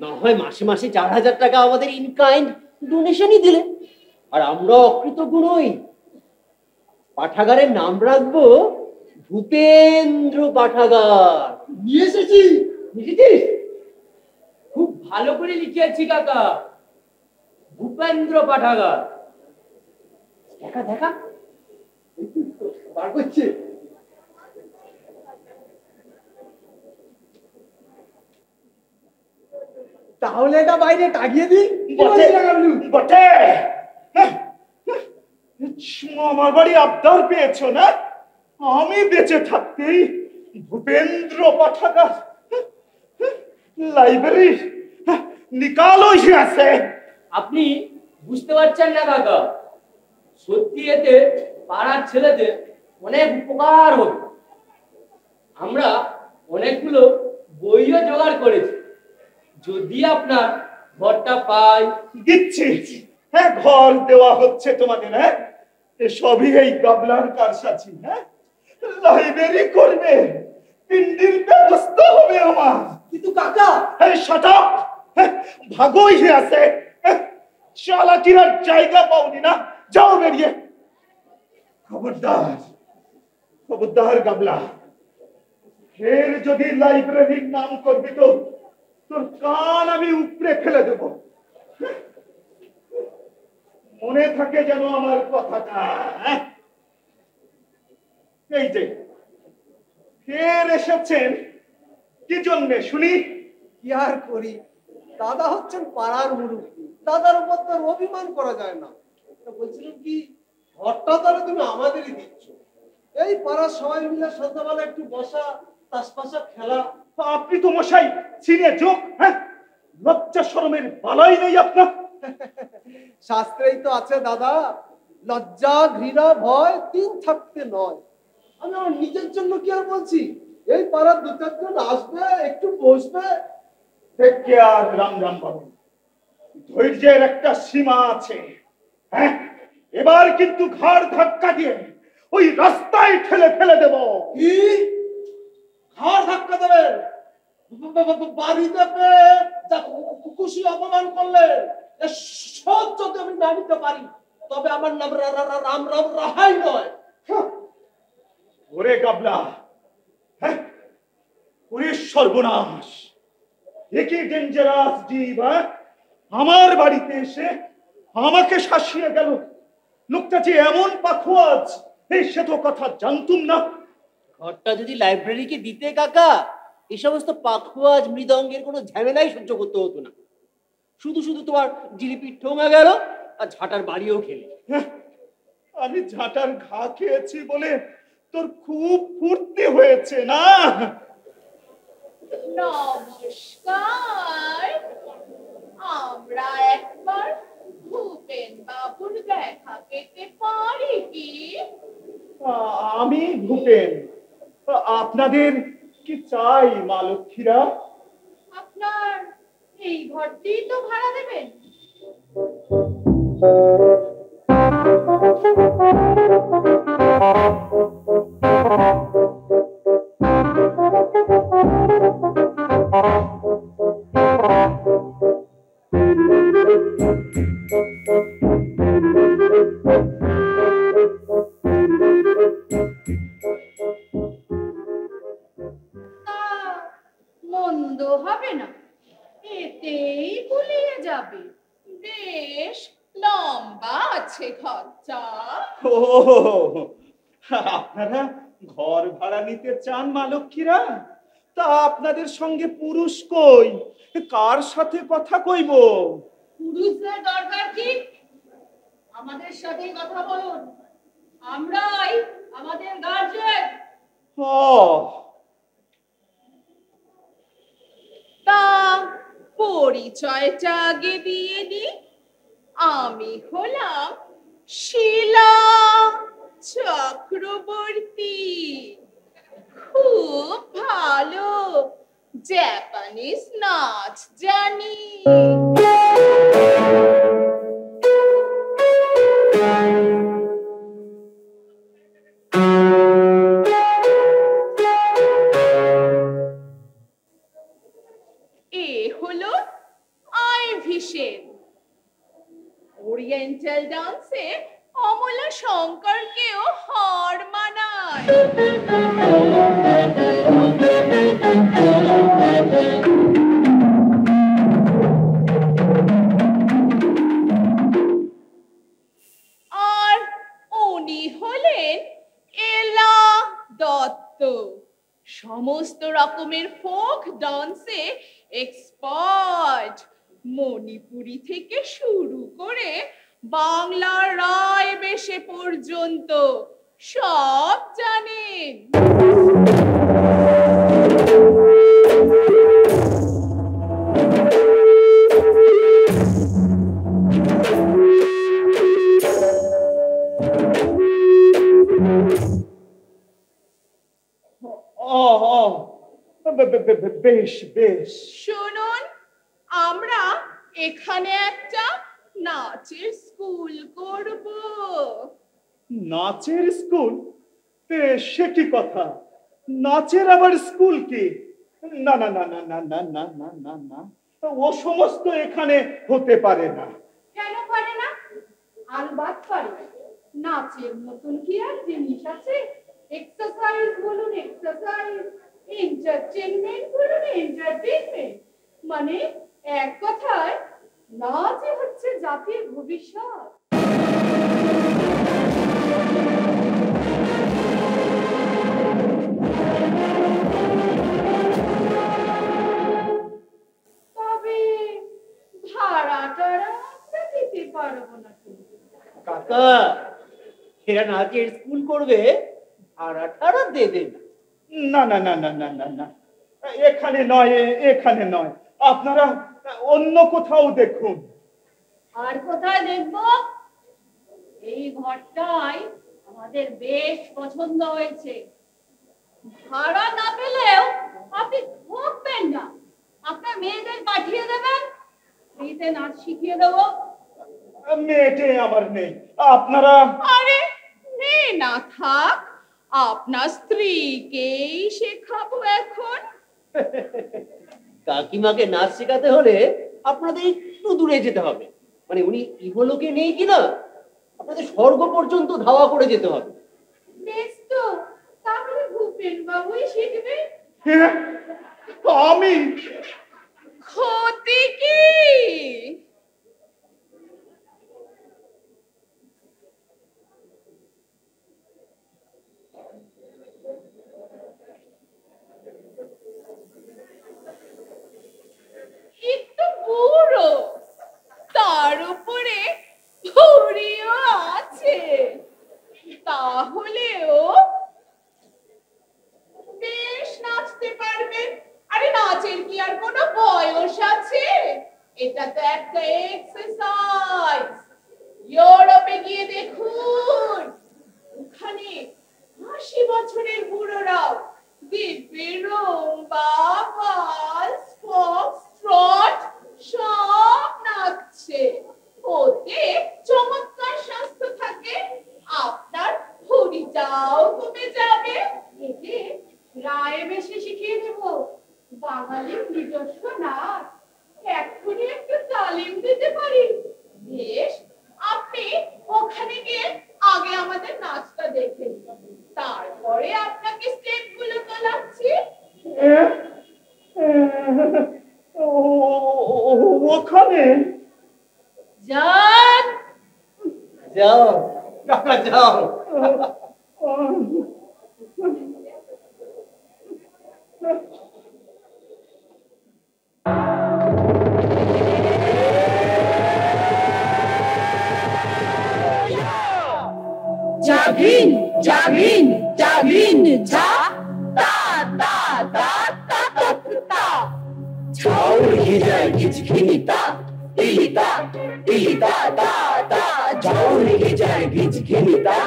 না হয় মাসে মাসে 4000 টাকা আমাদের ইন কাইন্ড ডোনেশনই দিলে, আর আমরা অকৃতজ্ঞ নই। পাঠাগারের নাম রাখবো ভূপেন্দ্র পাঠাগার। নিয়ে এসেছি। বুঝেছিস? খুব ভালো করে লিখিয়েছি কাকা, ভূপেন্দ্র পাঠাগার। দেখা দেখা বার করছে। তাহলে এটা বাইরে টাঙিয়ে দিন। বটে, আমার বাড়ি আবদার পেয়েছো না? আমি বেঁচে থাকতেই ভূপেন্দ্র পাঠাগার লাইব্রেরি নিকালো আছে। আপনি বুঝতে পারছেন না কাকা, সত্যি এতে পাড়ার ছেলেদের অনেক উপকার হবে। আমরা অনেকগুলো বইও জোগাড় করেছি, যদি আপনার ঘরটা পাই। দিচ্ছি, হ্যাঁ ঘর দেওয়া হচ্ছে তোমাদের। হ্যাঁ সবই এই গাবলার কারসাজি। হ্যাঁ লাইব্রেরি করবে, পিন্ডির ব্যবস্থা হবে আমার। কিন্তু কাকা, হ্যাঁ শাট আপ, ভাগই আছে। চালাকির জায়গা পাওনি না, যাও বেরিয়ে। খবরদার খবরদার গাবলা, ফের যদি লাইব্রেরির নাম করবি তো তোর কান আমি উপরে ফেলে দেব। মনে থাকে যেন আমার কথাটা। এই যে ফের এসেছেন কি জন্যে শুনি? কি আর করি, দাদা হচ্ছেন পাড়ার মুরব্বী, দাদার উপর তো অভিমান করা যায় না। বলছিলাম কি, ঘরটা তাহলে তুমি আমাদেরই দিচ্ছ। এই পাড়ার সবাই মিলে সন্ধ্যাবেলা একটু বসা, তাসপাশা খেলা। আপনি তো মশাই সিনে যোগ। হ্যাঁ লজ্জা শরমের বালাই নেই আপনার। শাস্ত্রেই তো আছে দাদা, লজ্জা ঘৃণা ভয় তিন থাকতে নয়। আমি আমার নিজের জন্য কি আর বলছি, এই পাড়ার দু চারজন আসবে, একটু বসবে। রাম রাম বাবু, ধৈর্যের একটা সীমা আছে। হ্যাঁ এবার কিন্তু ঘাড় ধাক্কা দিয়ে ওই রাস্তায় ঠেলে ফেলে দেব। কি ঘাড় ধাক্কা দেবেন? বাড়িতে পেয়ে খুশি অপমান করলে সব যদি আমি না নিতে পারি, তবে আমার নাম রাম রাম রাহাই নয়। ওরে গাবলা, হ্যাঁ ওরে সর্বনাশ, একই ডেঞ্জারাস জীব আমার বাড়িতে এসে আমাকে শাসিয়ে গেল। লোকটা যে এমন পাখোয়াজ, এই সে তো কথা জানতুম না। ঘরটা যদি লাইব্রেরিকে দিতে কাকা, এই সমস্ত পাখোয়াজ মৃদঙ্গের কোনো ঝামেলাই সহ্য করতে হতো না। শুধু শুধু তোমার জিলিপির ঠোঙা গেল আর ঝাঁটার বাড়িও খেলে। আমি ঝাঁটার ঘা খেয়েছি বলে তোর খুব ফুর্তি হয়েছে না? নমস্কার, আমরা একবার ভূপেন বাবুর দেখা পেতে পারি কি? আমি ভূপেন। আপনাদের কি চাই মা লক্ষ্মীরা? আপনার এই ঘরটি তো ভাড়া দেবেন? মন্দ হবে না, এতেই গুলিয়ে যাবে। বেশ লম্বা আছে ঘরটা। ও, আপনারা ঘর ভাড়া নিতে চান মা লক্ষ্মীরা? তা আপনাদের সঙ্গে পুরুষ কই? কার সাথে কথা কইব? পুরুষদের দরকার কি? আমাদের সাথেই কথা বলুন, আমরাই আমাদের গার্জেন। তা পরিচয়টা আগে দিয়ে দিই। আমি হলাম শিলা চক্রবর্তী। খুব ভালো জাপানিজ নাচ জানি। এ হলো আইভি সেন। ওরিয়েন্টাল ডান্সে অমলা শঙ্করকেও হার মানায়। আর উনি হলেন এলা দত্ত। সমস্ত রকমের ফোক ডান্সে এক্সপার্ট। মণিপুরি থেকে শুরু করে বাংলার রায় বেশে পর্যন্ত সব জানেন। বেশ বেশ। শুনুন, আমরা এখানে একটা নাচের স্কুল করব। নাচের স্কুল? সে কি কথা? নাচের আবার স্কুল কি? না না না না না না না না না না, ও সমস্ত এখানে হতে পারে না। কেন পারে না? আলবাত পারে। নাচের মতন কি আর জিনিস আছে? এক্সারসাইজ বলুন এক্সারসাইজ, এন্টারটেইনমেন্ট বলুন এন্টারটেইনমেন্ট। মানে এক কথায় নাচই হচ্ছে জাতির ভবিষ্যৎ। তবে ভাড়াটা আমরা দিতে পারবো না কিন্তু। কাকা, এরা নাচের স্কুল করবে, ভাড়া দেবেন? না না না না না না না, এখানে নয়, এখানে নয়। আপনারা অন্য কোথাও দেখুন। আর কোথায় দেখবো? এই ঘরটাই আমাদের বেশ পছন্দ হয়েছে। ভাড়া না পেলেও আপনি ঠকবেন না, আপনার মেয়েদের পাঠিয়ে দেবেন, ফ্রিতে নাচ শিখিয়ে দেবো। মেয়েটে আমার নেই, আপনারা। আরে মেয়ে না থাক, আপনার স্ত্রীকেই শেখাবো এখন। কাকিমাকে নাচ শেখাতে হলে আপনাদের একটু দূরে যেতে হবে। মানে উনি ইহলোকে নেই কিনা, আপনাদের স্বর্গ পর্যন্ত ধাওয়া করে যেতে হবে। বেশ তো, তাহলে ভূপেন বাবুই শিখবে। আমি? ক্ষতি কি? এটা তো একটা এক্সারসাইজ। ইউরোপে গিয়ে দেখুন, ওখানে 80 বছরের বুড়োরাও দিব্যি রুম্বা, ভালস, ফক্সট্রট সব নাচছে। ওতে চমৎকার স্বাস্থ্য থাকে, আপনার ভুঁড়িটাও কমে যাবে। একে রায়ে বেশি শিখিয়ে দেব বাঙালির নিজস্ব নাচ। এক্ষুনি একটু তালিম দিতে পারি। বেশ, আপনি ওখানে গিয়ে আগে আমাদের নাচটা দেখে তারপরে আপনাকে স্টেপগুলো তোলাচ্ছি। ওখানে যান। যাও কাকা যাও। জাগিন জাগিন জাগিন ঝা তা তা তা তা তা তা Chaur hijai gijginita, ilita, ilita ta ta. Chaur hijai gijginita,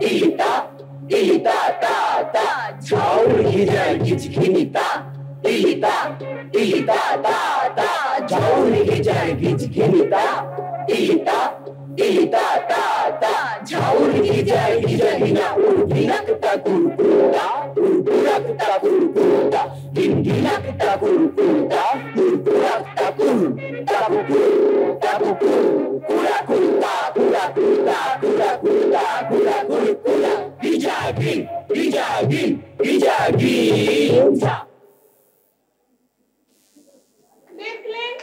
ilita, ilita ta ta. Chaur hijai gijginita, ilita, ilita ta ta. Chaur hijai gijginita, ilita, ilita ta ta. Chaur hijai gijgina urbinak ta kurkuta, urburak ta kurkuta. Dindinak ta kurkuta, urburak ta kurkuta, kurkuta, kurakuta, kurakuta, kurakuta, kurakuta. Dijagin, dijagin, dijagin. দেখলেন?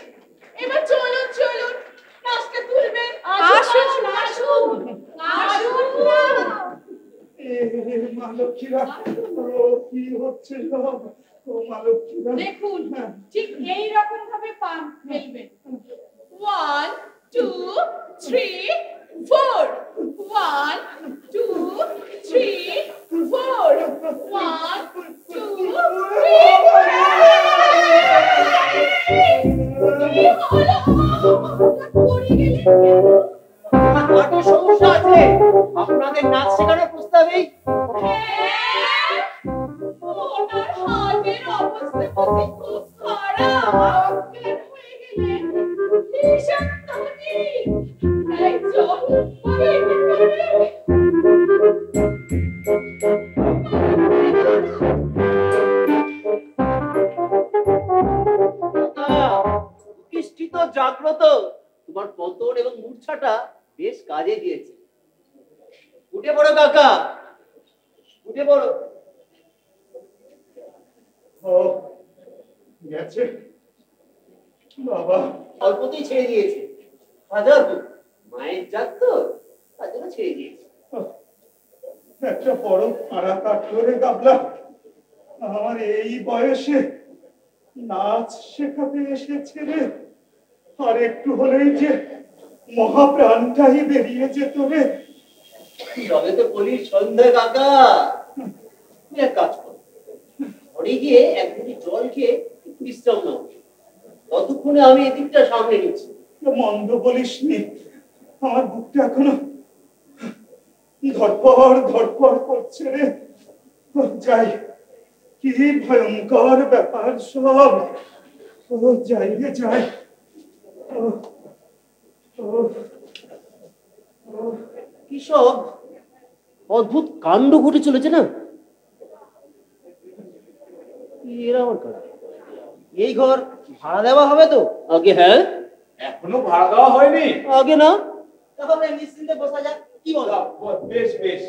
এবার চলুন চলুন, নাচটা তুলবেন। আসুন আসুন আসুন না। মা লক্ষ্মীরা, কি হচ্ছে ও মা লক্ষ্মীরা? দেখুন, ঠিক এই রকম ভাবে পা ফেলবেন। 1 2 3 4 1 2 3 4 1 2 হার্টের সমস্যা আছে, আপনাদের নাচ শেখানোর প্রস্তাবেই। ওনার হার্টের অবস্থা খুব খারাপ, অজ্ঞান হয়ে গেলেন। ভীষণ ধনী একজন কৃষ্টি তো জাগ্রত, তোমার পতন এবং মূর্ছাটা বেশ কাজে দিয়েছে। উঠে পড়ো কাকা, উঠে পড়ো। গেছে বাবা, অল্পতেই ছেড়ে দিয়েছে। হাজার হোক, মায়ের জাত তো, তার জন্য ছেড়ে দিয়েছে। একটা বড় ফাঁড়া কাটলো রে গাবলা। আমার এই বয়সে নাচ শেখাতে এসেছে রে, আর একটু হলেই যে মহাপ্রাণটাই বেরিয়ে যেত রে। তবে তো বলি সন্ধ্যা কাকা, তুমি এক কাজ করো, ঘরে গিয়ে এক মিনিট জল খেয়ে একটু বিশ্রাম নাও। ততক্ষণে আমি এদিকটা সামনে নিচ্ছি। মন্দ বলিস নি, আমার বুকটা এখনো ধরপড় ধরপড় করছে রে। যাই, কি ভয়ঙ্কর ব্যাপার সব। যাই রে যাই। কি সব অদ্ভুত কাণ্ড ঘটে চলেছে না? এরা আমার কাজ। এই ঘর ভাড়া দেওয়া হবে তো? আগে হ্যাঁ। এখনো ভাড়া দেওয়া হয়নি? আগে না। তাহলে নিশ্চিন্তে বসা যাক, কি বলো? বেশ বেশ।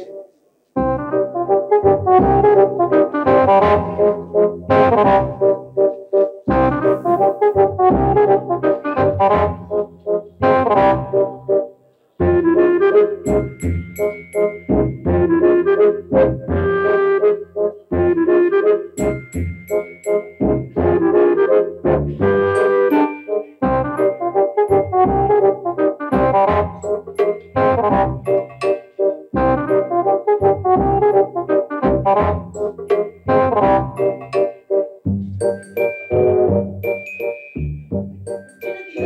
আপনারা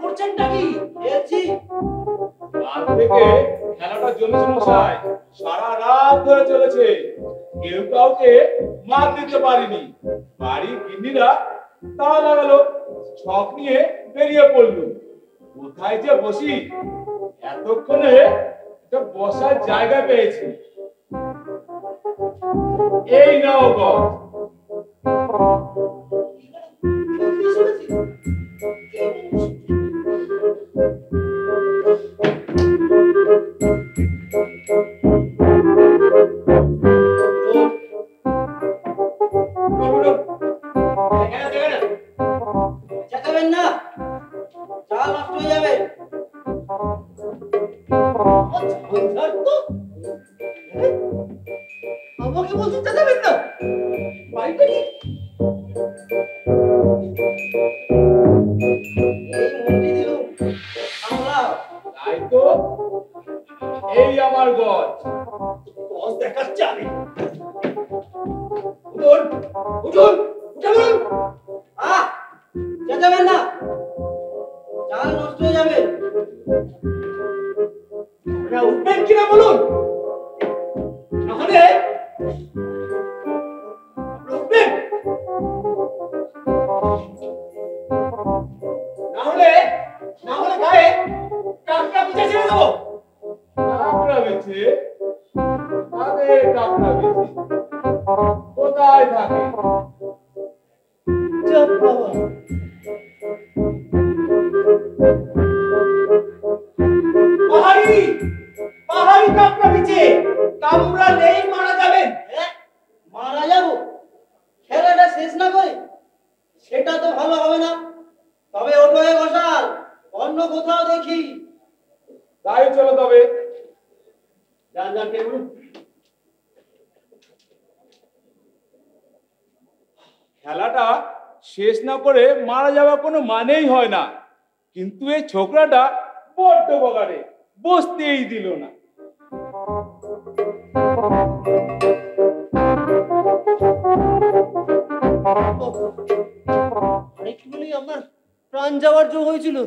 করছেনটা কি? কাল থেকে খেলাটা জমেছে মশাই, সারা রাত ধরে চলেছে। কেউ কাউকে মার দিতে পারেনি। বাড়ির গিন্নিরা তালা লাগালো, ছক নিয়ে বেরিয়ে পড়লো। কোথায় যে বসি, এতক্ষণে একটা বসার জায়গা পেয়েছি। এই নাও গছ। চেঁচাবেন না, চাল নষ্ট হয়ে যাবে। আমাকে বলছেন চেঁচাবেন না, বাড়িটা কি? এই মন্ত্রী দিলু সামলাও। তাই তো, এই আমার গছ। বস দেখাচ্ছে আমি। উঠুন, উঠুন, উঠে বলুন। চেঁচাবেন না, চাল নষ্ট হয়ে যাবে। আপনারা উঠবেন কিনা বলুন, নাহলে উঠবেন, নাহলে গায়ে কাকড়া পিঠে ছেড়ে দেবো। কাকড়া বেছে? কাদের কাকড়া বেছে? কোথায় থাকে? চুপ বাবা। পাহাড়ি, পাহাড়ি কাকড়া পিঠে কামড়ালেই মারা যাবেন। মারা যাবো? খেলাটা শেষ না করে? সেটা তো ভালো হবে না। তবে ওঠো হে ঘোষাল, অন্য কোথাও দেখি। তাই চলো তবে। যান যান কে বলুন। খেলাটা শেষ না করে মারা যাওয়া কোনো মানেই হয় না। কিন্তু এই ছোকরাটা বড্ড বগাড়ে, বসতেই দিল না। আরেকটু বলেই আপনার প্রাণ যাওয়ার যোগ হয়েছিল।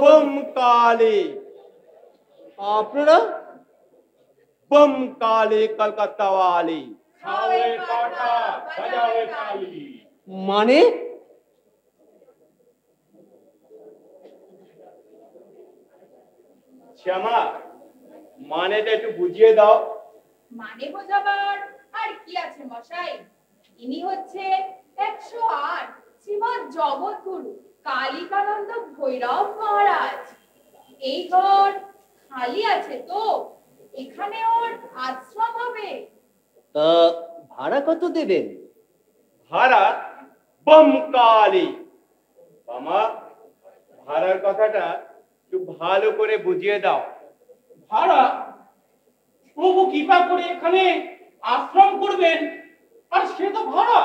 बम काले, আপনারা बम काले कलकत्ता वाले। খাওয়ে পাঠা, বাজাওয়ে তালি। মানে? শ্যামা, মানেটা একটু বুঝিয়ে দাও। মানে বোঝাবার আর কি আছে মশাই, ইনি হচ্ছে 108 শ্রীমৎ জগৎগুরু কালিকানন্দ ভৈরব মহারাজ। এই ঘর খালি আছে তো, এখানে ওর আশ্রম হবে। তা ভাড়া কত দেবেন? ভাড়া बम काले। মামা, ভাড়ার কথাটা একটু ভালো করে বুঝিয়ে দাও। ভাড়া? প্রভু কৃপা করে এখানে আশ্রম করবেন, আর সে তো ভাড়া।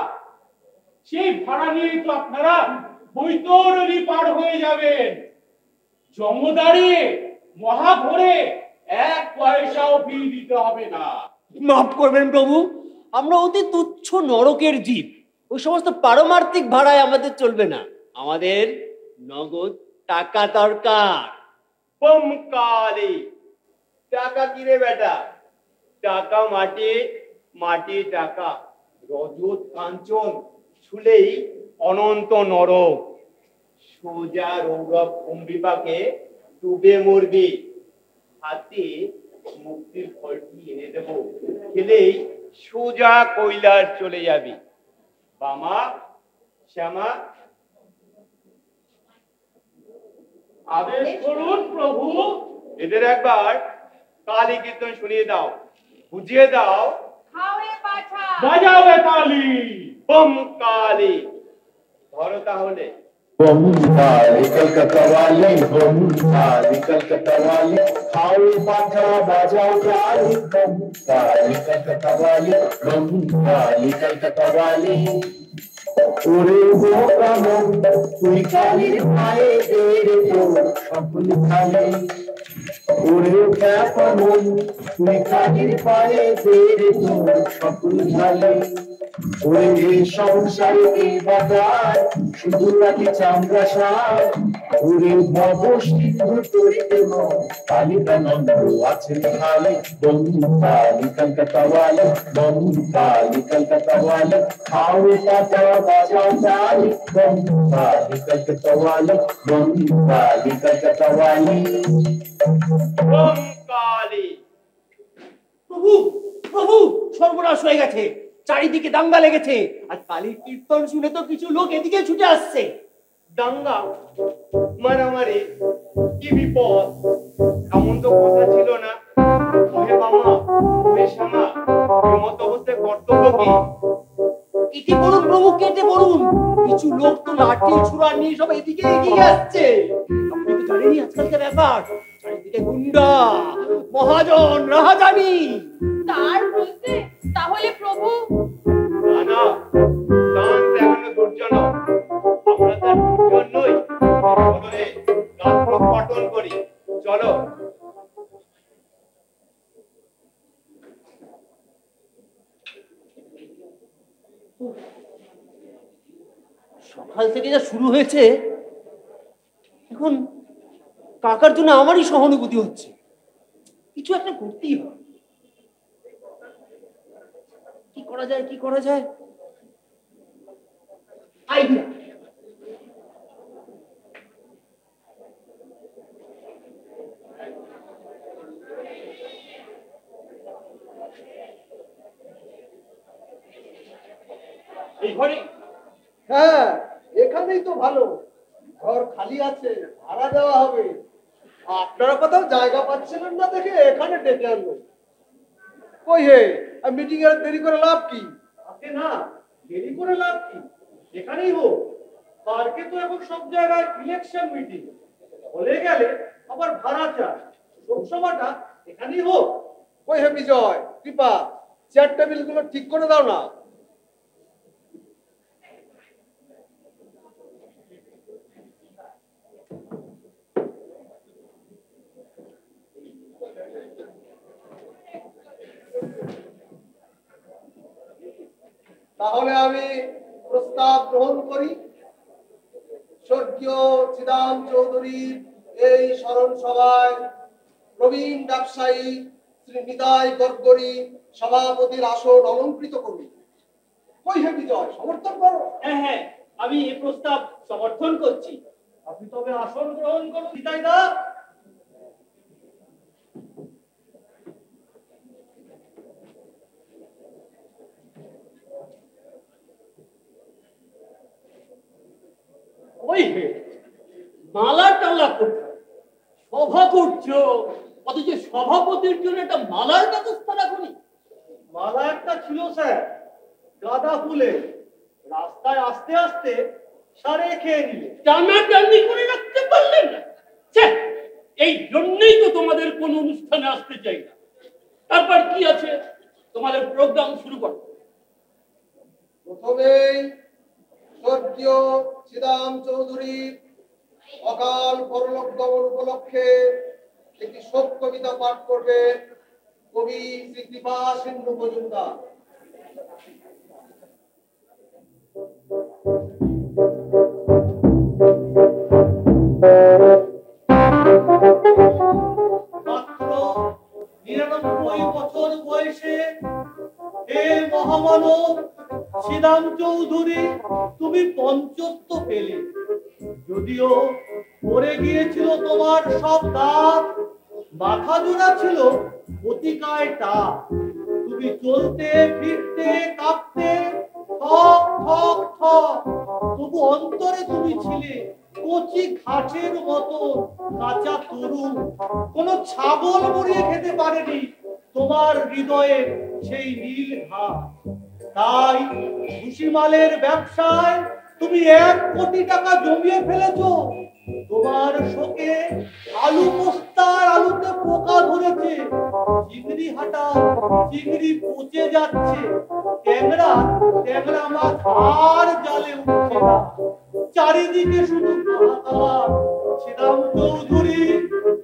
সেই ভাড়া নিয়েই তো আপনারা বৈতরণী পার হয়ে যাবেন। জমদারে মহাঘরে 1 পয়সাও ফি দিতে হবে না। মাফ করবেন প্রভু, আমরা অতি তুচ্ছ নরকের জীব। ওই সমস্ত পারমার্থিক ভাড়ায় আমাদের চলবে না। আমাদের নগদ টাকা দরকার। बम काले। টাকা কি রে বেটা? টাকা মাটি, মাটি টাকা। রজত কাঞ্চন ছুলেই অনন্ত নরক। সোজা রৌরব কুম্ভিপাকে ডুবে মরবি। হাতে মুক্তির ফলটি এনে দেব, খেলেই সোজা কৈলাস চলে যাবি। বামা, শ্যামা, আদেশ করুন প্রভু। এদের একবার কালী কীর্তন শুনিয়ে দাও, বুঝিয়ে দাও। খাওয়ে পাঠা, বাজাওয়ে তালি। बम काले। ধরো তাহলে। बम काले कलकत्ता वाले, बम काले कलकत्ता वाले, खाओ पाठा बजाओ ताली। बम काले कलकत्ता वाले, बम काले कलकत्ता वाले। ওরে বোকা মন, তুই কালির পায়ে দে রে সকল খালি ওরে কেমন তুই কাজের পায়ে বেড়ে তোর সকল খালি ওরে সংসারে এই বাজার শুধু রাখি চামড়া সার ওরে ভব সিন্ধু তরিতে কালিকানন্দ আছেন খালি বন্ধু কালি কলকাতা ওয়ালি বন্ধু কালি কলকাতা ওয়ালি খাও পাতা বাজাও তালি বন্ধু কালি কলকাতা ওয়ালি বন্ধু কালি কলকাতা ওয়ালি কালী। প্রভু প্রভু সর্বনাশ হয়ে গেছে, চারিদিকে দাঙ্গা লেগেছে, আর কালীর কীর্তন শুনে তো কিছু লোক এদিকে ছুটে আসছে। দাঙ্গা মারামারি কি বিপদ, এমন তো কথা ছিল না। ওহে বামা ওহে শ্যামা এমত অবস্থায় কর্তব্য কি? কেটে পড়ুন প্রভু কেটে পড়ুন, কিছু লোক তো লাঠি ছুরা নিয়ে সব এদিকে এগিয়ে আসছে। আপনি তো জানেনই আজকালকার ব্যাপার, চারিদিকে গুন্ডা মহাজন রাহাজানি। তার বলতে তাহলে প্রভু না না দান দেখানো দুর্জনক, আমরা তার দুর্জন নই। চলো রে রাত্র পটন করি, চলো। সকাল থেকে যা শুরু হয়েছে, এখন কাকার জন্য আমারই সহানুভূতি হচ্ছে। কিছু একটা করতেই হবে। কি করা যায় কি করা যায়, আইডিয়া। এই ঘরে হ্যাঁ এখানেই তো ভালো, ঘর খালি আছে, ভাড়া দেওয়া হবে। আপনারা কোথাও জায়গা পাচ্ছিলেন না দেখে এখানে ডেকে আনলো। কই হে মিটিং এর দেরি করে লাভ কি? আপনি না দেরি করে লাভ কি, এখানেই হোক। পার্কে তো এখন সব জায়গায় ইলেকশন মিটিং, বলে গেলে আবার ভাড়া চায়, লোকসভাটা এখানেই হোক। কই হে বিজয় কৃপা, চেয়ার টেবিল গুলো ঠিক করে দাও না। তাহলে আমি প্রস্তাব গ্রহণ করি। স্বর্গীয় চিদাম চৌধুরী এই স্মরণ সভায় প্রবীণ ব্যবসায়ী শ্রী নিতাই গড়গড়ি সভাপতির আসন অলঙ্কৃত করুন। কই হে বিজয়, সমর্থন করো? হ্যাঁ হ্যাঁ আমি এই প্রস্তাব সমর্থন করছি। আপনি তবে আসন গ্রহণ করুন নিতাই দা। ওই হে মালা টালা কোথায়? সভা করছো অথচ সভাপতির জন্য একটা মালার ব্যবস্থা রাখুনি। মালা একটা ছিল স্যার, গাঁদা ফুলে, রাস্তায় আসতে আসতে সারে খেয়ে নিলে। টানাটানি করে রাখতে পারলেন না। এই জন্যই তো তোমাদের কোন অনুষ্ঠানে আসতে চাই না। তারপর কি আছে, তোমাদের প্রোগ্রাম শুরু করো। প্রথমেই স্বর্গীয় চিদাম চৌধুরীর অকাল পরলোক গমন উপলক্ষে একটি শোক কবিতা পাঠ করবেন কবি শ্রী কৃপা সিন্ধু মজুমদার। মাত্র ৯৯ বছর বয়সে হে মহামানব চিদাম চৌধুরী তুমি পঞ্চত্ব পেলে। যদিও পড়ে গিয়েছিল তোমার সব দাঁত, মাথা জোড়া ছিল অতিকায় টাক, তুমি চলতে ফিরতে কাঁপতে ঠক ঠক ঠক, তবু অন্তরে তুমি ছিলে কচি ঘাসের মতো কাঁচা তরু। কোনো ছাগল মুড়িয়ে খেতে পারেনি তোমার হৃদয়ে সেই নীল ঘাস। তাই ভুসিমালের ব্যবসায় তুমি ১ কোটি টাকা জমিয়ে ফেলেছো। তোমার শোকে আলু পোস্তার আলুতে পোকা ধরেছে, চিংড়ি হাটা চিংড়ি পচে যাচ্ছে, ট্যাংরা ট্যাংরা মাছ আর জালে উঠছে না। চারিদিকে শুধু হাহাকার, শ্রীরাম চৌধুরী,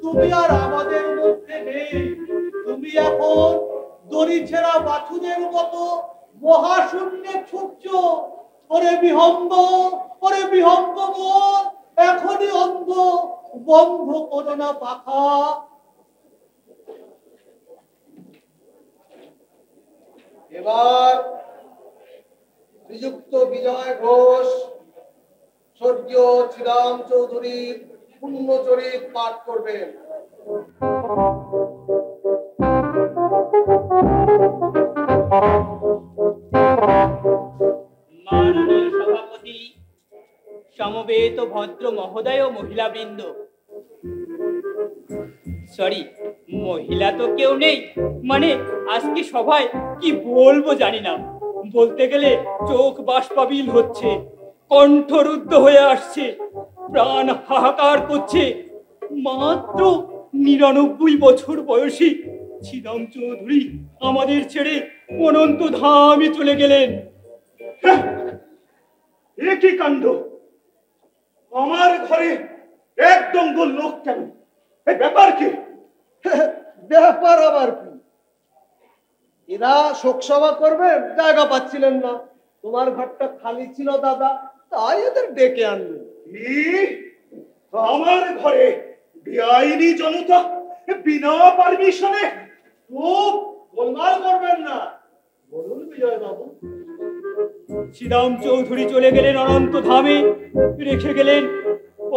তুমি আর আমাদের মধ্যে নেই। তুমি এখন দড়ি ছেঁড়া বাছুরের মতো মহাশূন্যে ছুটছ। ওরে বিহঙ্গ, ওরে বিহঙ্গ মোর, এখনই অন্ধ, বন্ধ করো না পাখা। এবার শ্রীযুক্ত বিজয় ঘোষ স্বর্গীয় শ্রীরাম চৌধুরীর পুণ্যচরিত পাঠ করবেন। মাননীয় সভাপতি, সমবেত ভদ্র মহোদয় ও মহিলাবৃন্দ, সরি, মহিলা তো কেউ নেই, মানে আজকে সবাই কি বলবো জানি না। বলতে গেলে চোখ বাষ্পাবিল হচ্ছে, কণ্ঠরুদ্ধ হয়ে আসছে, প্রাণ হাহাকার করছে। মাত্র ৯৯ বছর বয়সী শ্রীরাম চৌধুরী আমাদের ছেড়ে অনন্ত ধামে চলে গেলেন। কি কাণ্ড! আমার ঘরে এক দঙ্গল লোক কেন? এই ব্যাপার কি? ব্যাপার আবার কি? এরা শোকসভা করবে, জায়গা পাচ্ছিলেন না। তোমার ঘরটা খালি ছিল দাদা, তাই এদের ডেকে আনলো। আমার ঘরে বেআইনি জনতা বিনা পারমিশনে? খুব গোলমাল করবেন না, বলুন বিজয় বাবু। শ্রীরাম চৌধুরী চলে গেলেন অনন্ত ধামে, রেখে গেলেন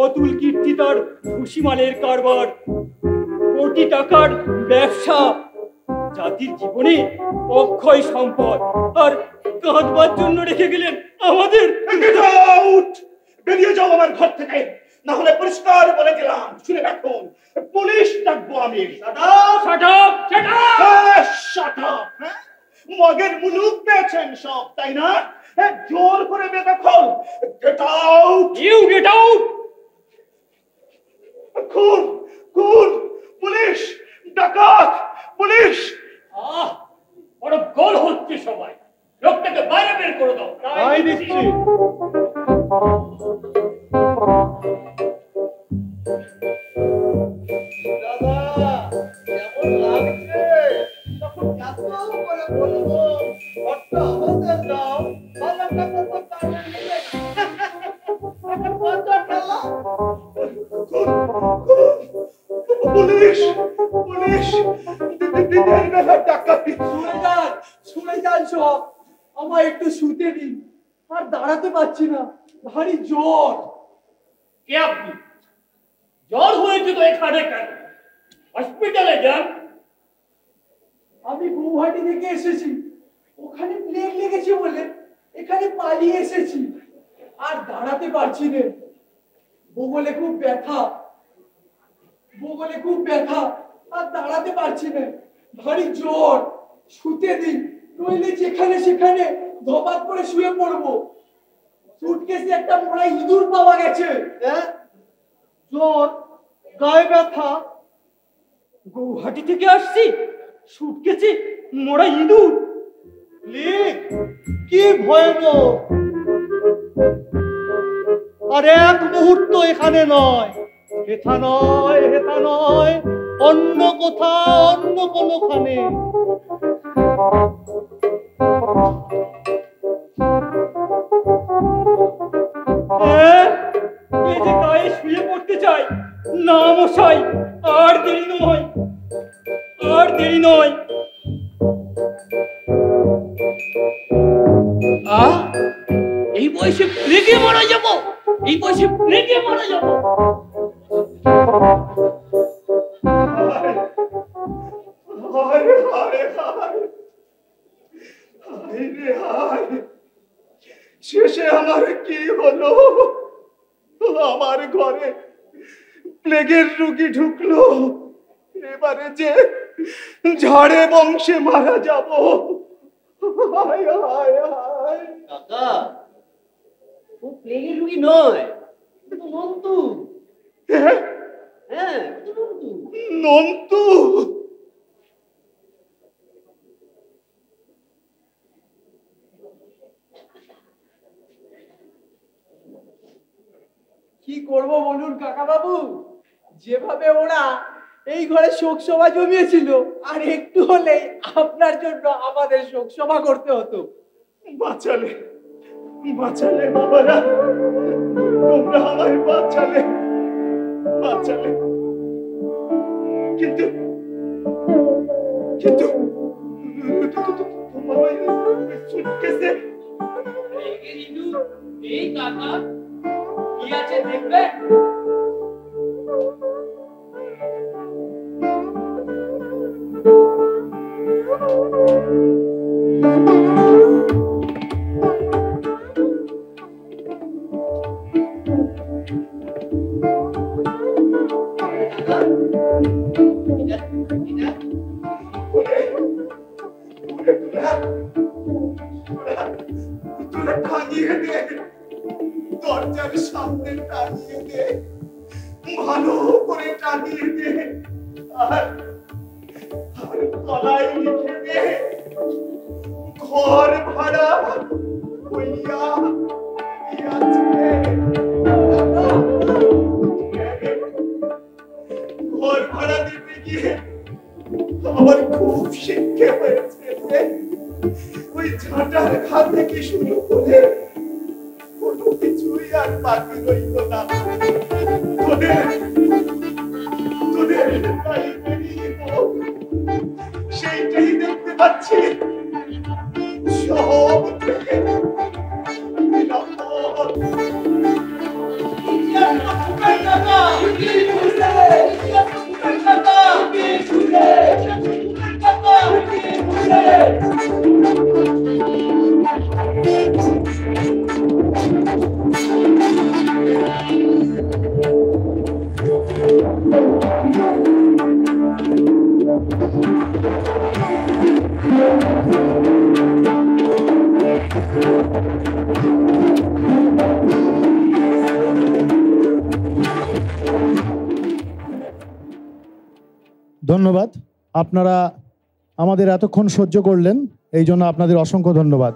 অতুল কীর্তি তার ভুসিমালের কারবার, কোটি টাকার ব্যবসা, জাতির জীবনে অক্ষয় সম্পদ, আর কাঁদবার জন্য রেখে গেলেন আমাদের। বেরিয়ে যাও আমার ঘর থেকে, না হলে পরিষ্কার বলে দিলাম, শুনে রাখুন, পুলিশ ডাকবো আমি। মগের মুলুক পেয়েছেন সব, তাই না? জোর করে বেদখল। Get out, you get out. খুন, খুন, পুলিশ, ডাকাত, পুলিশ। বড় গোল হচ্ছে সবাই, লোকটাকে বাইরে বের করে দাও। তাই দিচ্ছি। দাদা কেমন লাগছে? তখন এত করে বলবো ঘরটা আমাদের দাও, বাজারটা কত টাকা নেবে? এখন কত টাকা? পুলিশ, পুলিশ, দিনের বেলা ডাকাতি। শুনে যান সব, আমায় একটু শুতে দিন, আর দাঁড়াতে পারছি না, ভারী জ্বর। কে আপনি? জ্বর হয়েছে তো এখানে কেন? হসপিটালে যান। আমি গৌহাটি থেকে এসেছি, ওখানে প্লেগ লেগেছে বলে এখানে পালিয়ে এসেছি, আর দাঁড়াতে পারছি না। বগলে খুব ব্যথা, বগলে খুব ব্যথা, আর দাঁড়াতে পারছি না, ভারী জ্বর। শুতে দিন, নইলে যেখানে সেখানে ধপাত করে শুয়ে পড়বো। সুটকেসে একটা মোড়া ইঁদুর পাওয়া গেছে। জ্বর, গায়ে ব্যথা, গৌহাটি থেকে আসছি, সুটকেসে মোড়া ইঁদুর। কি ভয়ানক! আর এক মুহূর্ত এখানে নয়, হেথা নয়, হেথা নয়, অন্য কোথাও, অন্য কোনোখানে। এই যে গায়ে শুয়ে পড়তে চাই না মশাই, আর দেরি নয়, আর দেরি নয়। এই বয়সে প্লেগে মারা যাব, এই বয়সে প্লেগে মারা যাব। শেষে আমার কি হলো? আমার ঘরে প্লেগের রোগী ঢুকলো, এবারে যে ঝাড়ে বংশে মারা যাব। কাকা, ও প্লেগের রোগী নয়, ও তো নন্তু। হ্যাঁ, ও তো নন্তু। নন্তু? কি করব বলুন কাকা বাবু? যেভাবে ওরা এই ঘরে শোক সভা জমিয়েছিল, আর একটু হলেই আপনার জন্য আমাদের শোক সভা করতে হতো। বাঁচালে বাঁচালে বাবারা, তোমরা আমায় বাঁচালে বাঁচালে, কিন্তু কিন্তু তোমার ওই সুটকেসে এই কাকা কি আছে দেখবেন? টাঙিয়ে দে, দরজার সামনে টাঙিয়ে দে, ভালো করে টাঙিয়ে দে, আর তলায় লিখে দে, ঘর ভাড়া হইয়া দিয়াছে। ঘর ভাড়া দিতে গিয়ে আমার খুব শিক্ষা হয়েছে। ওই ঝাঁটার ঘা থেকে শুরু করে কোনো কিছুই আর বাকি রইল না। তোদের বাড়ি বেরিয়ে সেইটাই দেখতে পাচ্ছি সব থেকে ধন্যবাদ। আপনারা আমাদের এতক্ষণ সহ্য করলেন, এই জন্য আপনাদের অসংখ্য ধন্যবাদ।